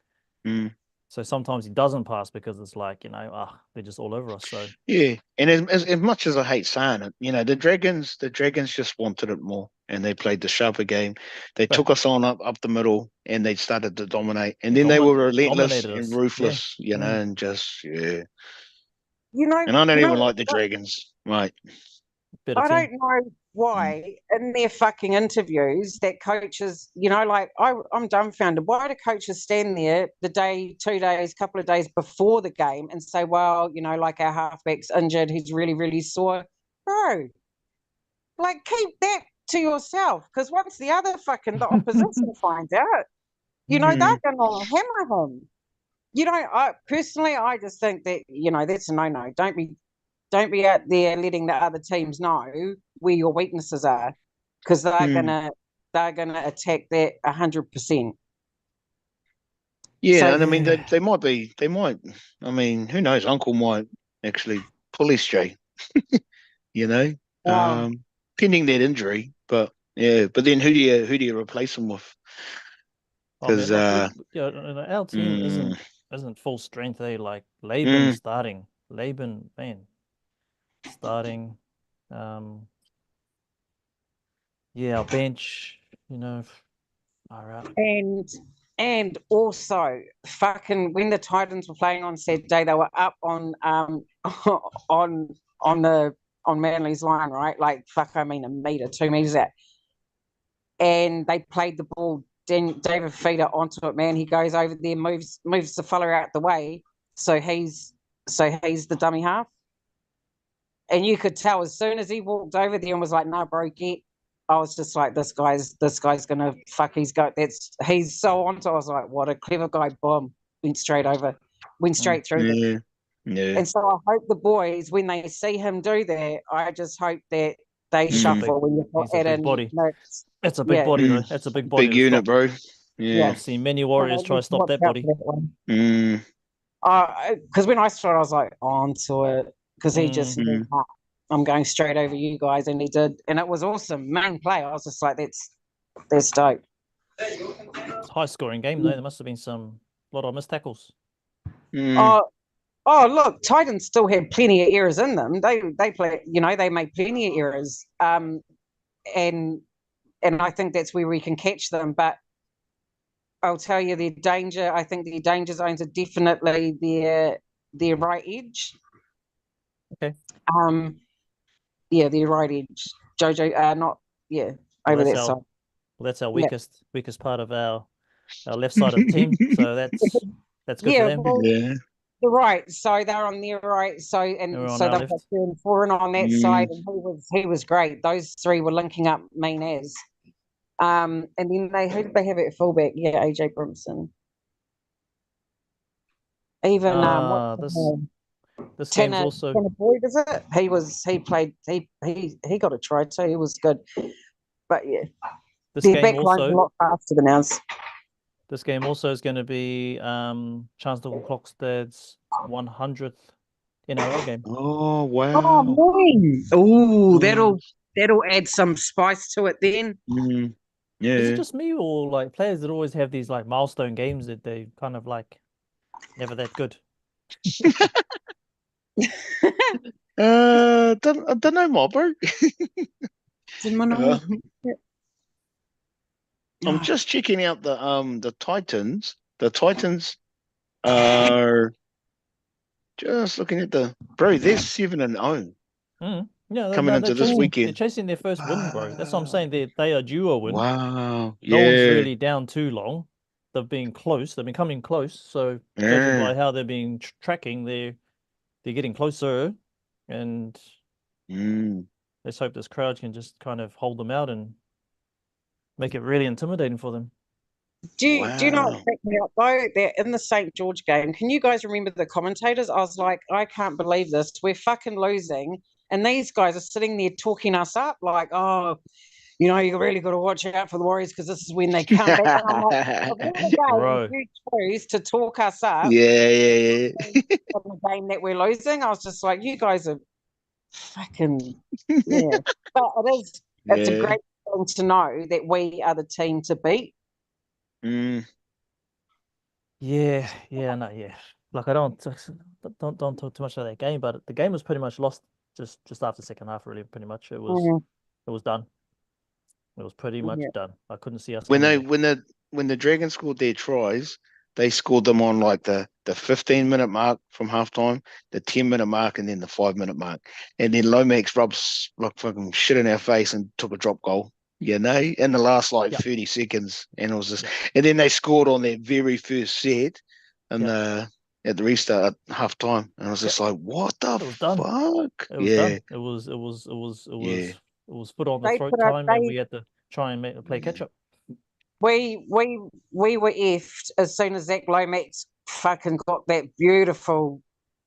So sometimes he doesn't pass because it's like, they're just all over us. So
yeah, and as much as I hate saying it, the Dragons just wanted it more, and they played the sharper game. They took us on up the middle, and they started to dominate, and then they were relentless and ruthless, and just And I don't even like the Dragons, right?
I don't know why in their fucking interviews that coaches, I'm dumbfounded. Why do coaches stand there the day, 2 days, couple of days before the game and say, well, like our halfback's injured, he's really, really sore. Bro, like keep that to yourself, because once the opposition finds out, they're going to hammer him. I just think that, that's a no-no. Don't be out there letting the other teams know where your weaknesses are, because they're gonna attack that 100%.
Yeah, so, and I mean they might. I mean, who knows? Uncle might actually pull SJ, pending that injury. But but then who do you replace him with? Because
our team isn't full strength. Like Laban starting. Laban, man. Starting, our bench, all right.
And also, fucking when the Titans were playing on Saturday, they were up on Manly's line, right? Like a meter, 2 meters out, and they played the ball. David Feeder onto it, man. He goes over there, moves the fella out the way, so he's the dummy half. And you could tell as soon as he walked over there and was like, "No, bro, get." I was just like, "This guy's gonna fuck." He's so onto. I was like, "What a clever guy!" Boom, went straight through.
Yeah.
And so I hope the boys, when they see him do that, I just hope that they shuffle when you put it in.
Body. That's a big body, though. That's a big body.
Big unit, bro. Yeah.
I've seen many Warriors try to stop that body.
Because when I saw it, I was like, onto it. Because he just I'm going straight over you guys, and he did, and it was awesome. Main play, I was just like, that's dope.
It's a high scoring game though. There must have been a lot of missed tackles.
Oh, look, Titans still had plenty of errors in them. They play, they made plenty of errors. And I think that's where we can catch them. But I'll tell you, I think the danger zones are definitely their right edge.
Okay.
Their right edge. Jojo, over that side.
Well, that's our weakest part of our left side of the team. So that's good for them.
Yeah.
The right, so they're on their right, so they've got 2 and 4 on that side, and he was great. Those 3 were linking up mean as. And then who did they have at fullback? Yeah, AJ Brimson. Even
this
Tanner,
game's also
Tanner Boyd, is it? He got a try too. He was good, but yeah, their back line's a lot faster than ours.
This game also is going to be Chancellor Clockstead's 100th NRL game.
Oh wow!
Oh man! Oh, that'll add some spice to it then.
Yeah.
Is it just me, or like players that always have these like milestone games that they kind of like never that good?
I don't know, Mobber. I'm just checking out the Titans. The Titans are just looking at they're 7-0.
Yeah,
coming into this weekend.
They're chasing their first win, bro. That's what I'm saying. They are due a win.
Wow.
No one's really down too long. They've been close. They've been coming close. So judging by how they've been tracking, they're getting closer. And let's hope this crowd can just kind of hold them out and make it really intimidating for them.
Do you know what cracked me up though? They're in the St. George game. Can you guys remember the commentators? I was like, I can't believe this. We're fucking losing. And these guys are sitting there talking us up like, oh, you really got to watch out for the Warriors because this is when they come back. And I'm like, of all the games you chose to talk us up.
Yeah.
On the game that we're losing, I was just like, you guys are fucking, yeah. But it's a great thing to know that we are the team to beat.
Yeah. Like I don't talk too much about that game, but the game was pretty much lost just after the second half. Really, pretty much it was done. It was pretty much done. I couldn't see us.
When the Dragons scored their tries, they scored them on like the 15-minute mark from halftime, the 10-minute mark, and then the 5-minute mark. And then Lomax rubs like fucking shit in our face and took a drop goal. In the last 30 seconds, and it was just, and then they scored on their very first set, and at the restart at half time, and I was just like, "What the fuck?"
It was done. It was put on the throat time, and we had to try and play catch up.
We were effed as soon as Zach Lomax fucking got that beautiful,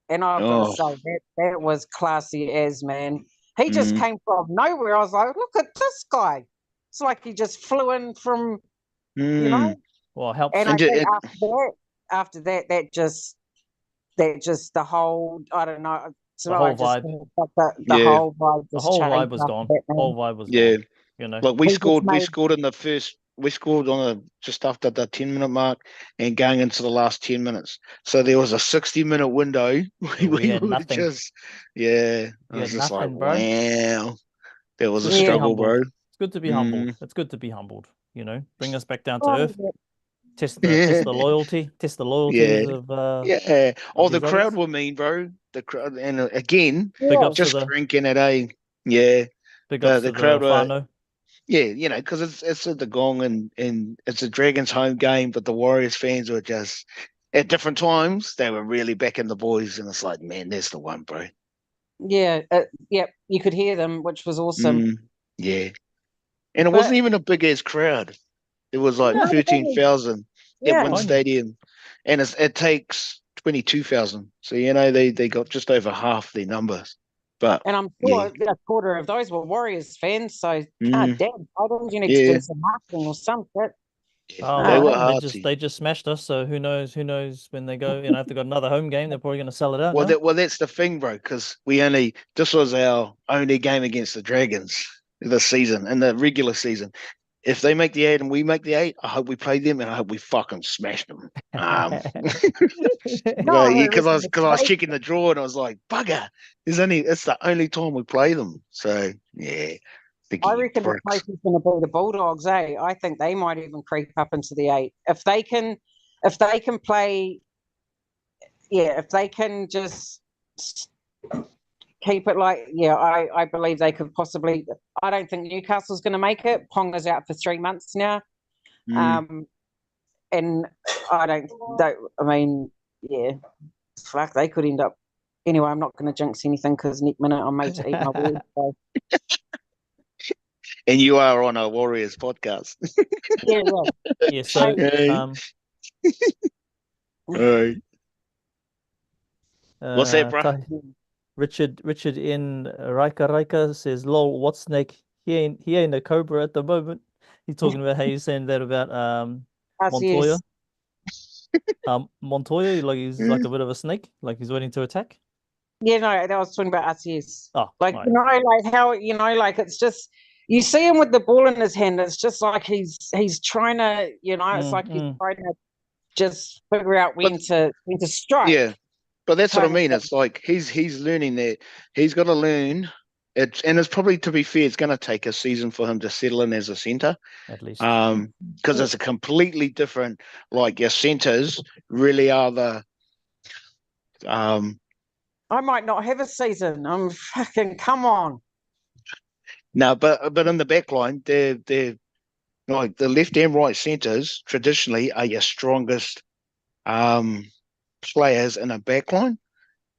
and I've got to say that was classy as man. He just came from nowhere. I was like, look at this guy. It's like he just flew in from,
Well, it helps.
And I think after that, that just the whole, I don't know.
The whole vibe.
The whole vibe.
The whole vibe was gone. The whole vibe was gone.
Like we scored in the first. We scored on just after the 10-minute mark and going into the last 10 minutes. So there was a 60-minute window.
We had nothing.
I was just like, wow. There was a struggle, bro.
It's good to be humbled. It's good to be humbled. Bring us back down to earth. Test the loyalty. Test the loyalties of.
The crowd were mean, bro. The crowd, and again, just drinking it, Yeah.
Big ups
the
to
crowd
the whānau.
Yeah, because it's at the Gong and it's a Dragons home game, but the Warriors fans were just at different times they were really backing the boys, and it's like, man, there's the one, bro.
Yeah, you could hear them, which was awesome.
And it wasn't even a big ass crowd. It was like 13,000 at one stadium, and it takes 22,000. So they got just over half their numbers. And
I'm sure a quarter of those were Warriors fans. So, damn, why don't you need to do some marketing or some shit?
Oh,
They were
well,
artsy.
they just smashed us. So who knows when they go? You know, if they've got another home game, they're probably going to sell it out.
Well, that's the thing, bro. Because this was our only game against the Dragons this season in the regular season. If they make the 8 and we make the 8, I hope we play them and I hope we fucking smash them. Because I was checking the draw and I was like, bugger, it's the only time we play them. So yeah,
I reckon the place is going to be the Bulldogs. I think they might even creep up into the 8 if they can play. Yeah, if they can just keep it like, I believe they could possibly. I don't think Newcastle's going to make it. Ponga's out for 3 months now. And I mean, yeah, fuck, they could end up. Anyway, I'm not going to jinx anything because next minute I'm made to eat my words. So.
And you are on a Warriors podcast.
Yeah. So,
all right. What's that, bro?
Richard in Raika says, "Lol, what's snake? He ain't a cobra at the moment." He's talking about how you're saying that about Montoya. Montoya, like he's like a bit of a snake, like he's waiting to attack.
Yeah, no, I was talking about RTS.
Oh,
like right. Like how it's just you see him with the ball in his hand. It's just like he's trying to, it's like he's trying to just figure out when to strike.
Yeah, but that's what I mean. It's like he's learning that he's got to learn. And it's probably, to be fair, it's going to take a season for him to settle in as a centre.
At least.
Because it's a completely different, like your centres really are the...
I might not have a season. I'm fucking, come on.
No, but in the back line, they're like the left and right centres traditionally are your strongest players in a back line,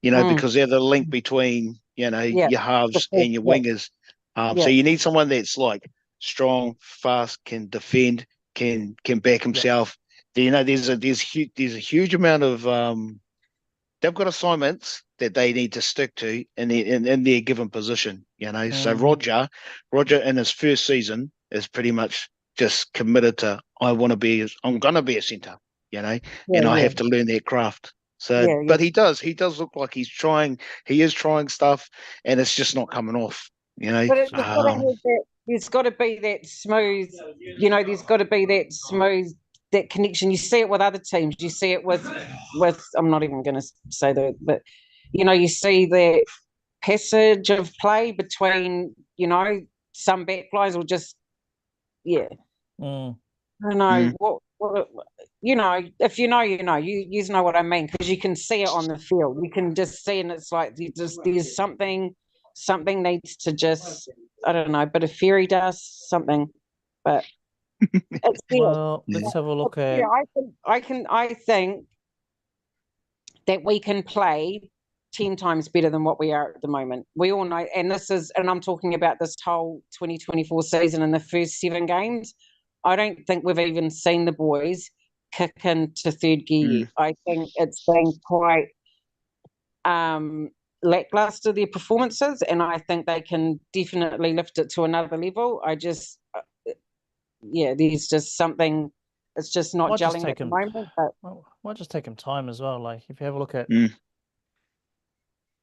because they're the link between... your halves and your wingers. So you need someone that's like strong, fast, can defend, can back himself. There's a huge amount of they've got assignments that they need to stick to in their given position. So Roger in his first season is pretty much just committed to I'm gonna be a centre, and I have to learn that craft. So, but he does look like he is trying stuff, and it's just not coming off,
But there's got to be that smooth, there's got to be that smooth, that connection. You see it with other teams. You see it with I'm not even going to say that, but, you see the passage of play between, some back lines will just, I don't know, what if you know, you know what I mean, because you can see it on the field. You can just see, and it's like there's something needs to just, I don't know, but a fairy dust, something. But it's
well, let's have a look at.
I think that we can play 10 times better than what we are at the moment. We all know, and I'm talking about this whole 2024 season in the first 7 games. I don't think we've even seen the boys kick into third gear. I think it's been quite lackluster, their performances, and I think they can definitely lift it to another level. There's just something, it's just not gelling at the moment. But
might just take him time as well. Like if you have a look at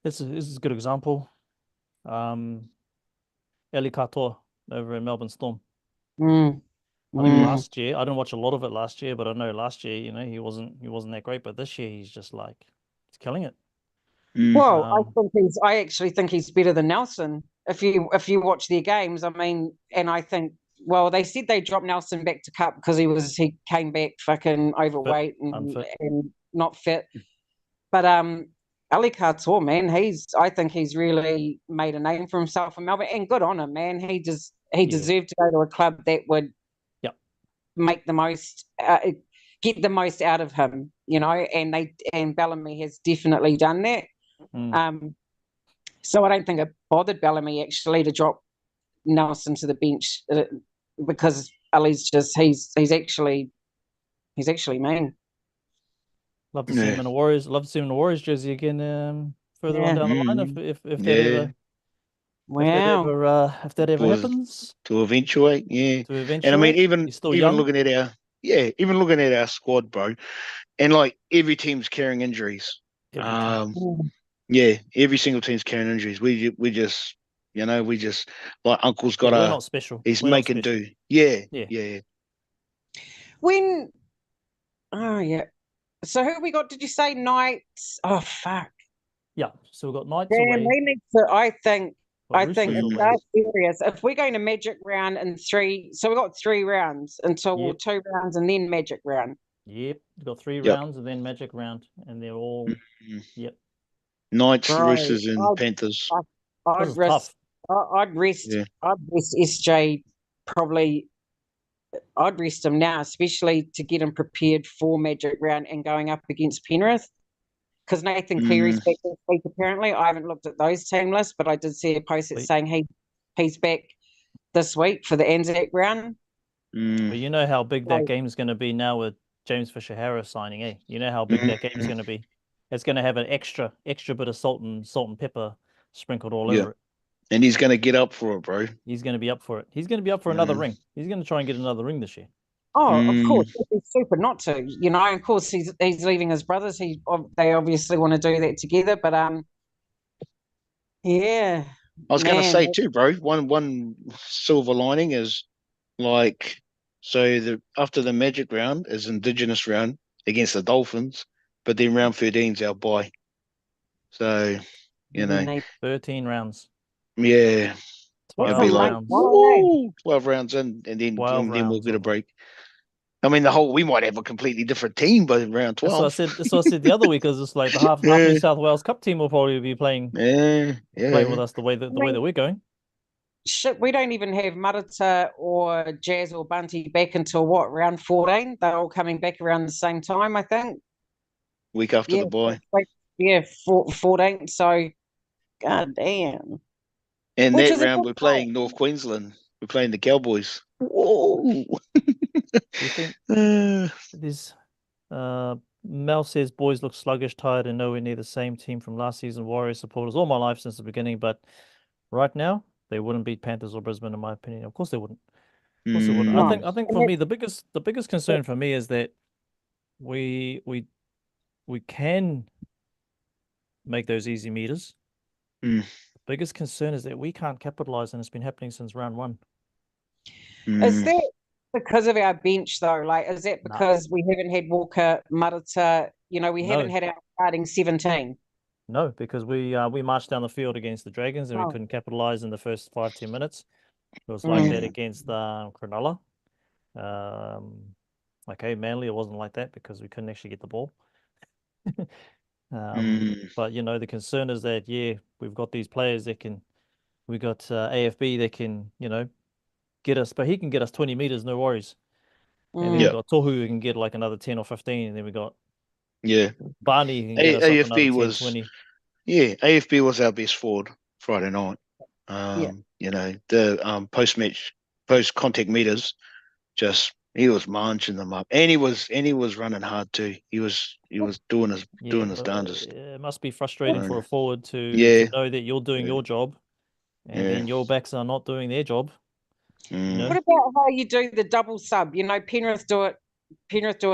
this is a good example. Eli Katoa over in Melbourne Storm. I think last year, I didn't watch a lot of it last year, but I know last year, he wasn't that great. But this year, he's just like he's killing it.
Well, I actually think he's better than Nelson. If you watch their games, I mean, and I think, well, they said they dropped Nelson back to cup because he came back fucking overweight and not fit. But Ali Katoa, man, I think he's really made a name for himself in Melbourne, and good on him, man. He deserved to go to a club that would make the most, get the most out of him, and Bellamy has definitely done that. So I don't think it bothered Bellamy actually to drop Nelson to the bench because Ali's just he's actually mean.
Love to see him in a Warriors. Love to see him in a Warriors jersey again. Further on down the line, if that ever. If that ever happens,
to eventuate, and I mean, even looking at even looking at our squad, bro, and like every team's carrying injuries. Every single team's carrying injuries. We just, we just like Uncle's got
we're not special.
He's
We're not
making
special.
do. Yeah.
When, oh yeah. So who we got? Did you say Knights? Oh fuck.
Yeah. So we've got Knights
Damn,
away.
we need to. I think
Roosters
it's
away.
that serious. If we're going to Magic round in 3, so we've got 3 rounds until 2 rounds and then Magic round.
Yep, we've got 3 rounds and then Magic round, and they're all yep.
Knights,
Bro,
Roosters, and Panthers.
This is tough.
I'd rest SJ probably. I'd rest him now, especially to get him prepared for Magic round and going up against Penrith. Because Nathan Cleary's back this week, apparently. I haven't looked at those team lists, but I did see a post that's saying he's back this week for the ANZAC round.
But you know how big that game is going to be now with James Fisher-Harris signing, eh? You know how big that game is going to be. It's going to have an extra bit of salt and pepper sprinkled all over it.
And he's going to get up for it, bro.
He's going to be up for it. He's going to be up for another ring. He's going to try and get another ring this year.
Oh, of course. It'd be stupid not to. And of course he's leaving his brothers. They obviously want to do that together. But yeah.
I was going to say too, bro. One silver lining is like, so after the Magic round is Indigenous round against the Dolphins, but then round 13's our bye. So
13 rounds.
Yeah.
12
be like,
rounds.
12 rounds in, and then we'll get a break. I mean, we might have a completely different team by round 12.
That's what I said the other week, because it's like the half New South Wales Cup team will probably be playing playing with us the way that we're going.
Shit, we don't even have Marata or Jazz or Bunty back until round 14? They're all coming back around the same time, I think.
Week after the bye.
14. So, god damn.
And that round we're playing North Queensland. We're playing the Cowboys. Whoa.
You think there's Mel says boys look sluggish, tired, and nowhere near the same team from last season. Warriors supporters all my life since the beginning, but right now they wouldn't beat Panthers or Brisbane, in my opinion. Of course they wouldn't. Of course they wouldn't. I think for me the biggest concern for me is that we can make those easy meters. The biggest concern is that we can't capitalize, and it's been happening since round 1.
Is that because of our bench, though? Like, is that because we haven't had Walker, Marata? We haven't had our starting 17.
No, because we marched down the field against the Dragons and we couldn't capitalize in the first 5-10 minutes. It was like that against Cronulla. Manly, it wasn't like that because we couldn't actually get the ball. But the concern is that we've got these players that can. We got AFB that can get us, but he can get us 20 meters, no worries. And then we got Tohu who can get like another 10 or 15, and then we got Barney who can get us up another 10, 20.
AFB was our best forward Friday night. The post-contact meters, he was munching them up, and he was running hard too. He was doing his darndest.
It must be frustrating for a forward to know that you're doing your job, and then your backs are not doing their job.
What about how you do the double sub? Penrith do it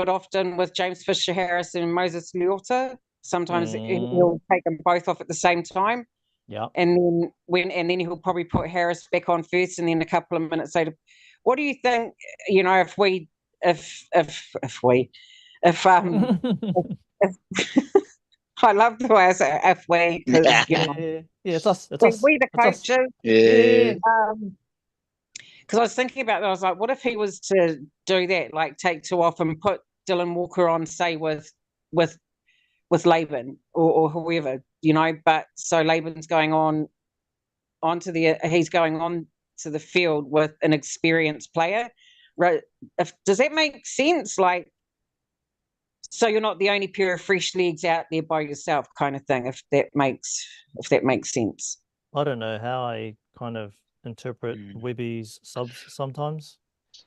often with James Fisher-Harris and Moses Leota. Sometimes he'll take them both off at the same time.
Yeah.
And then he'll probably put Harris back on first, and then a couple of minutes later. What do you think? If I love the way I say if we, because
it's us.
We the coaches.
Yeah.
Because I was thinking about that, I was like, what if he was to do that, like take 2 off and put Dylan Walker on, say with Laban or whoever, But so Laban's going he's going on to the field with an experienced player. Right? Does that make sense? Like, so you're not the only pair of fresh legs out there by yourself, kind of thing. If that makes sense.
I don't know how I kind of interpret Webby's subs sometimes.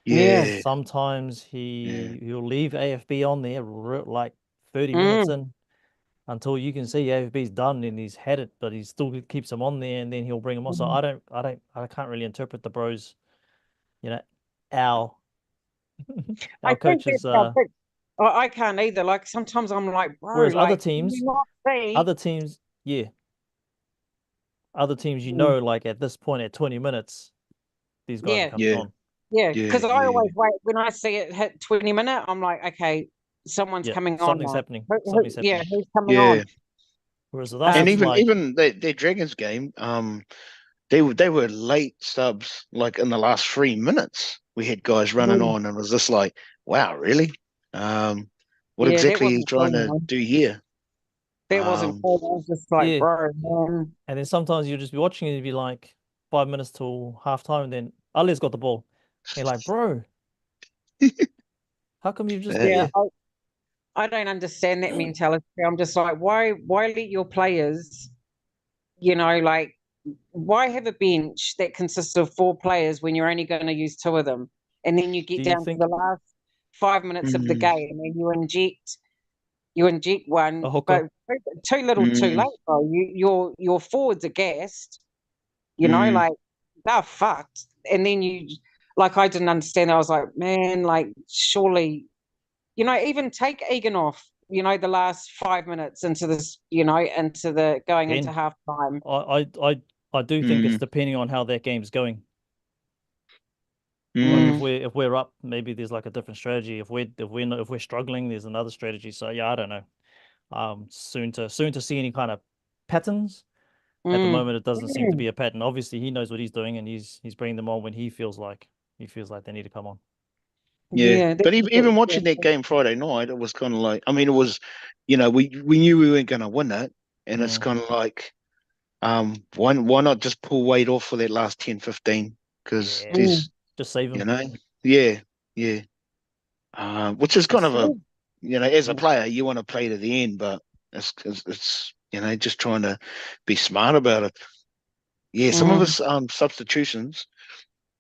Yeah.
Sometimes he'll leave AFB on there like 30 minutes in until you can see AFB's done and he's had it, but he still keeps them on there, and then he'll bring them on. So I can't really interpret the bros, our Our coach is
I can't either. Like sometimes I'm like, bro.
Whereas
like,
other teams, yeah, other teams, like at this point at 20 minutes, these guys are coming on.
Yeah, because I always wait when I see it hit 20-minute. I'm like, okay, someone's coming on.
Something's happening. Something's happening.
Yeah, who's coming on?
Whereas with us,
and
it's
even their Dragons game, they were late subs. Like in the last 3 minutes, we had guys running on, and it was just like, wow, really? What exactly are you trying to do here?
That wasn't cool. I was just like, bro, man.
And then sometimes you'll just be watching it and be like 5 minutes till halftime, and then Ali's got the ball. And you're like, bro, how come you've just
I don't understand that mentality. I'm just like, why let your players, like, why have a bench that consists of 4 players when you're only going to use 2 of them? And then you get down to the last 5 minutes of the game and you inject one, but too little, too late, bro. Your forwards are gassed, like they're fucked. And then I didn't understand. I was like, man, like surely, even take Egan off, the last 5 minutes into this, into the going into halftime.
I do think it's depending on how that game's going. Like if we're up, maybe there's like a different strategy. If we're struggling, there's another strategy. So yeah, I don't know. Soon to see any kind of patterns. At the moment, it doesn't seem to be a pattern. Obviously, he knows what he's doing, and he's bringing them on when he feels like they need to come on.
Yeah, but even watching that game Friday night, it was kind of like, I mean, it was, we knew we weren't going to win it, and it's kind of like, why not just pull weight off for that last 10, 15? Because there's
just save them.
Which is kind of a, as a player, you want to play to the end, but it's just trying to be smart about it. Yeah, some of his substitutions,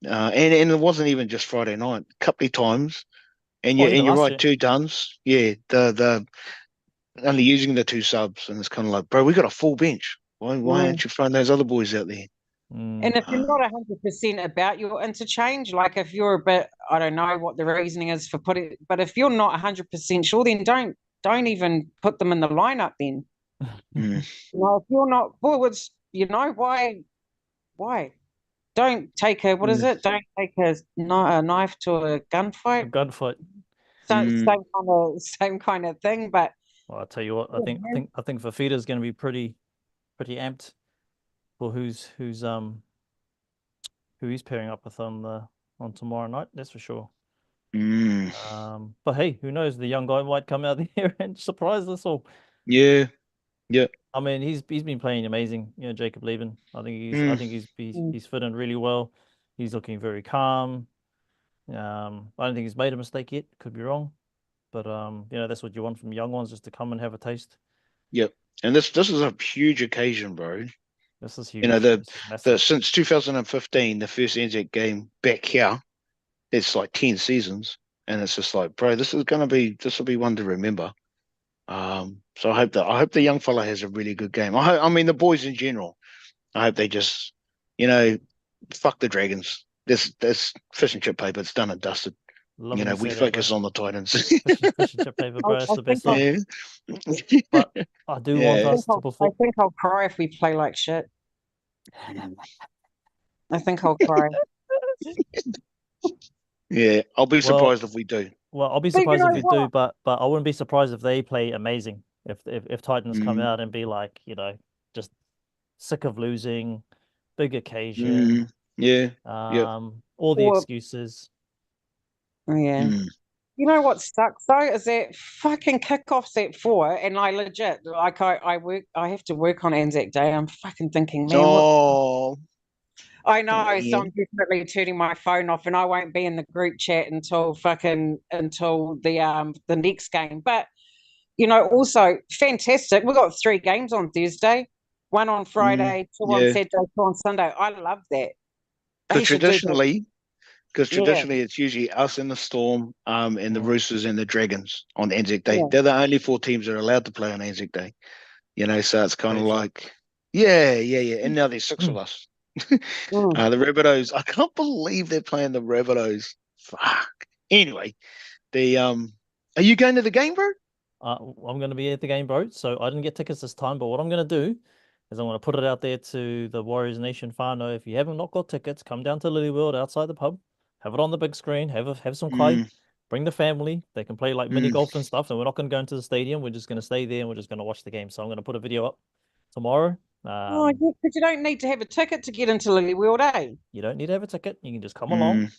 and it wasn't even just Friday night, a couple of times, and you're right, 2 Tarnz. Yeah, the only using the 2 subs, and it's kind of like, bro, we got a full bench. Why aren't you throwing those other boys out there?
And if you're not 100% about your interchange, like if you're a bit, I don't know what the reasoning is for putting, but if you're not 100% sure, then don't even put them in the lineup then. If you're not forwards, why? Don't take what is it? Don't take a knife to a gunfight.
A gunfight.
Same kind of thing. But
well, I'll tell you what, I think Fafita's going to be pretty amped for who he's pairing up with on tomorrow night. That's for sure. But hey, who knows? The young guy might come out there and surprise us all.
Yeah.
I mean, he's been playing amazing. Jacob Leben. I think he's fit in really well. He's looking very calm. I don't think he's made a mistake yet. Could be wrong, but that's what you want from young ones, just to come and have a taste.
Yep. And this is a huge occasion, bro.
This is huge.
Since 2015, the first ANZAC game back here, it's like 10 seasons, and it's just like, bro, this will be one to remember. So I hope the young fella has a really good game. I mean the boys in general. I hope they just, fuck the Dragons. This fish and chip paper. It's done and dusted. We focus on the Titans.
Fish and chip paper, bro. That's the best thing. But I do want us to perform.
I think I'll cry if we play like shit. I think I'll cry.
Yeah, I'll be surprised if we do.
Well, I'll be surprised if we do, but I wouldn't be surprised if they play amazing. If Titans come out and be like, just sick of losing, big occasion. All the excuses.
Yeah. You know what sucks though is that fucking kickoffs at 4, and I legit I have to work on ANZAC Day. I'm fucking thinking, man. I know, so I'm definitely turning my phone off, and I won't be in the group chat until the next game. But also fantastic. We've got 3 games on Thursday, 1 on Friday, 2 on Saturday, 2 on Sunday. I love that.
Because traditionally it's usually us in the Storm, and the Roosters and the Dragons on ANZAC Day. They're the only 4 teams that are allowed to play on ANZAC Day. So it's kind of like, and now there's 6 of us. The Rabbitohs, I can't believe they're playing the Rabbitohs. Fuck. Anyway, are you going to the game, bro?
I'm going to be at the game, bro. So I didn't get tickets this time, but what I'm going to do is I'm going to put it out there to the Warriors Nation whānau. If you haven't not got tickets, come down to Lily World outside the pub, have it on the big screen, have some kai, bring the family. They can play like mini golf and stuff. And we're not going to go into the stadium. We're just going to stay there and we're just going to watch the game. So I'm going to put a video up tomorrow.
Yeah, because you don't need to have a ticket to get into Lily World, eh?
You don't need to have a ticket. You can just come along.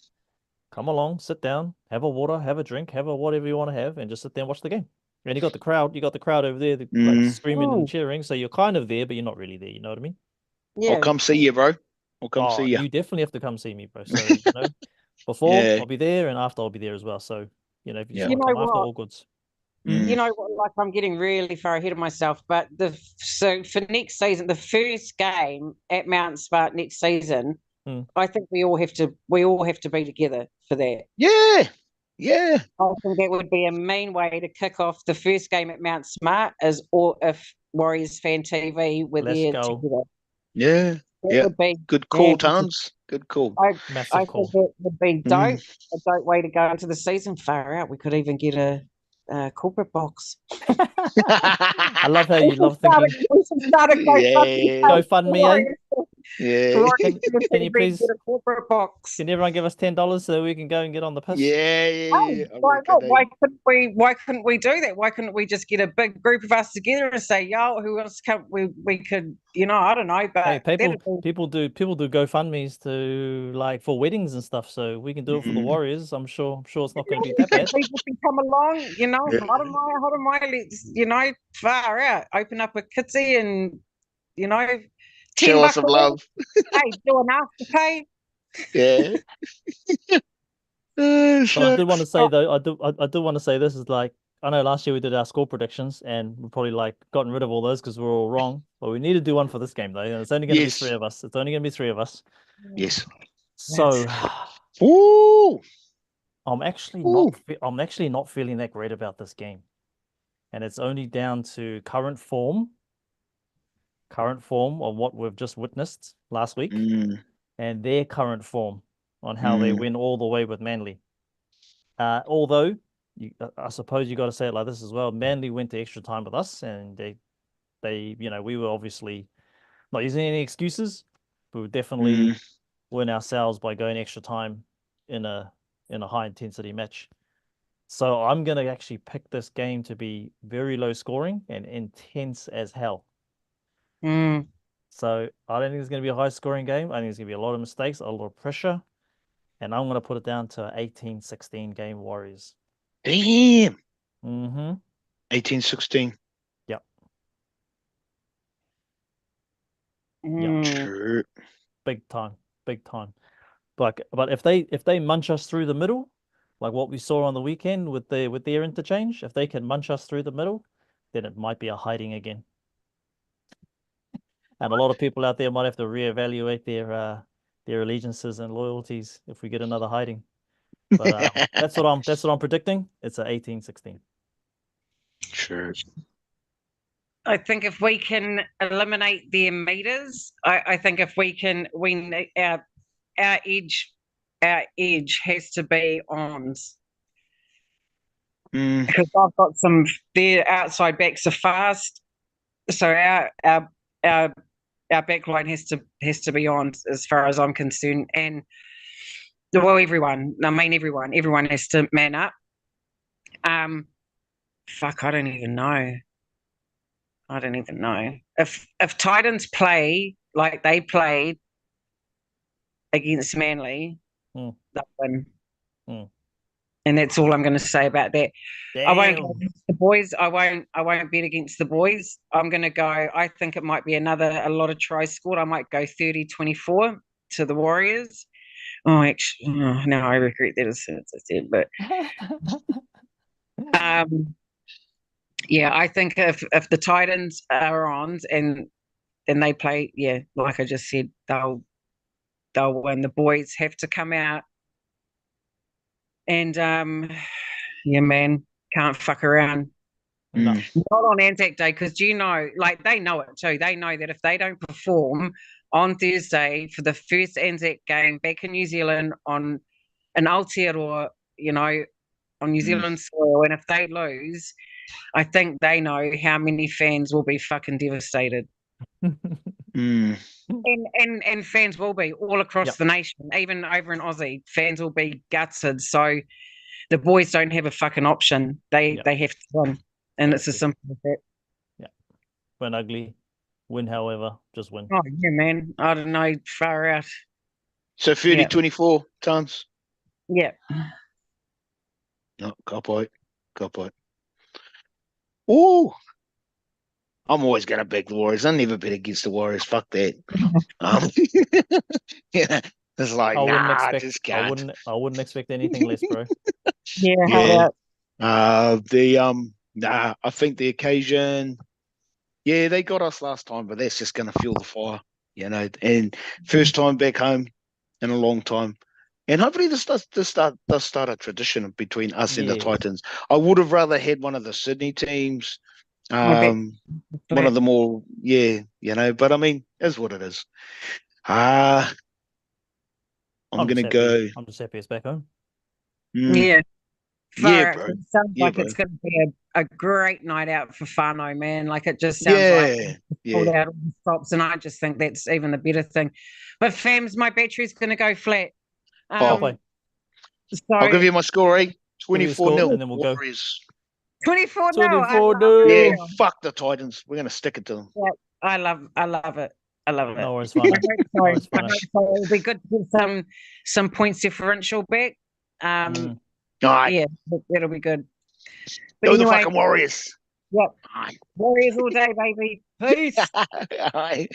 Come along, sit down, have a water, have a drink, have a whatever you want to have, and just sit there and watch the game. And you got the crowd over there, like screaming and cheering. So you're kind of there, but you're not really there. You know what I mean?
Yeah.
I'll come see you, bro. I'll come see you.
You definitely have to come see me, bro. So before I'll be there, and after I'll be there as well. So if you want to come after, all goods.
You know what? Like I'm getting really far ahead of myself, but so for next season, the first game at Mount Smart next season, I think we all have to be together for that.
Yeah.
I think that would be a mean way to kick off the first game at Mount Smart, or if Warriors Fan TV were there together.
Yeah.
That would be
good call, Tarnz. Good call.
I think that would be dope. A dope way to go into the season. Far out. We could even get a corporate box.
I love how you love thinking.
We should start a
GoFundMe.
Yeah.
Can you please
get a corporate box?
Can everyone give us $10 so we can go and get on the piss?
Yeah.
Why couldn't we do that? Why couldn't we just get a big group of us together and say, "Yo, who else come?" We could, I don't know, but
hey, people do GoFundMes to like for weddings and stuff, so we can do it for the Warriors. I'm sure it's not going to be that bad.
People can come along, let's, far out, open up a kitty and
show us some love.
Hey, do an afterpay.
Yeah.
I do want to say though, I do want to say this is like, I know last year we did our score predictions and we probably like gotten rid of all those because we're all wrong. But we need to do one for this game though. It's only going to be three of us. It's only going to be three of us.
Yes.
So, I'm actually not feeling that great about this game, and it's only down to current form of what we've just witnessed last week, and their current form on how they win all the way with Manly. Although, I suppose you got to say it like this as well. Manly went to extra time with us, and they we were obviously not using any excuses, but we definitely win ourselves by going extra time in a high intensity match. So I'm going to actually pick this game to be very low scoring and intense as hell. So I don't think it's going to be a high scoring game. I think it's going to be a lot of mistakes, a lot of pressure. And I'm going to put it down to 18-16 game Warriors.
Damn.
18-16. Yep.
Sure.
Big time. But if they munch us through the middle, like what we saw on the weekend with their interchange, if they can munch us through the middle, then it might be a hiding again. And a lot of people out there might have to reevaluate their allegiances and loyalties if we get another hiding. But that's what I'm predicting. It's an 18-16.
Sure.
I think if we can eliminate their meters, I think if we can win, our edge has to be ons. Because I've got their outside backs are fast, so our back line has to be on as far as I'm concerned, and everyone has to man up. I don't even know if Titans play like they played against Manly, they'll win. And that's all I'm going to say about that. Damn. I won't go against the boys. I won't bet against the boys. I'm going to go. I think it might be a lot of tries scored. I might go 30-24 to the Warriors. Oh, actually, no, I regret that as soon as I said. But I think if the Titans are on and they play, like I just said, they'll win. The boys have to come out. And man, can't fuck around.
No.
Not on ANZAC Day, because they know it too. They know that if they don't perform on Thursday for the first ANZAC game back in New Zealand in Aotearoa, you know, on New Zealand soil. And if they lose, I think they know how many fans will be fucking devastated. And fans will be all across the nation, even over in Aussie. Fans will be gutted. So the boys don't have a fucking option. They have to win. And it's as simple as that.
Yeah. Win ugly. Win, however, just win.
Oh, yeah, man. I don't know. Far out.
So 30-24, Tarnz?
Yeah.
No, cop out. Oh, I'm always going to back the Warriors. I never bet against the Warriors. Fuck that. Yeah, it's like, I just can't.
I wouldn't expect anything less, bro.
Yeah.
I think the occasion, they got us last time, but that's just going to fuel the fire, and first time back home in a long time. And hopefully this does start a tradition between us and the Titans. I would have rather had one of the Sydney teams, one of the more, but I mean, is what it is. I'm going to go.
I'm just happy it's back home.
Yeah.
Bro.
It sounds like it's going to be a great night out for whānau, man. Like, it just sounds like pulled out all the stops, and I just think that's even the better thing. But fams, my battery's going to go flat. So
I'll give you my score, 24-0,
and then we'll
Warriors.
24-0.
24-0.
Yeah, fuck the Titans. We're going to stick it to them.
Yeah, I love it.
No worries, fine.
It'll be good to get some points differential back.
All right.
Yeah, that'll be good. But
Go the fucking Warriors.
Yep. Warriors all day, baby. Peace.
All right.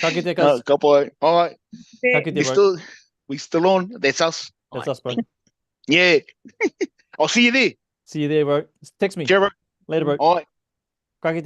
We still on. That's us.
That's us, bro.
Yeah. I'll see you there.
See you there, bro. Text me.
Sure, bro.
Later, bro.
All right.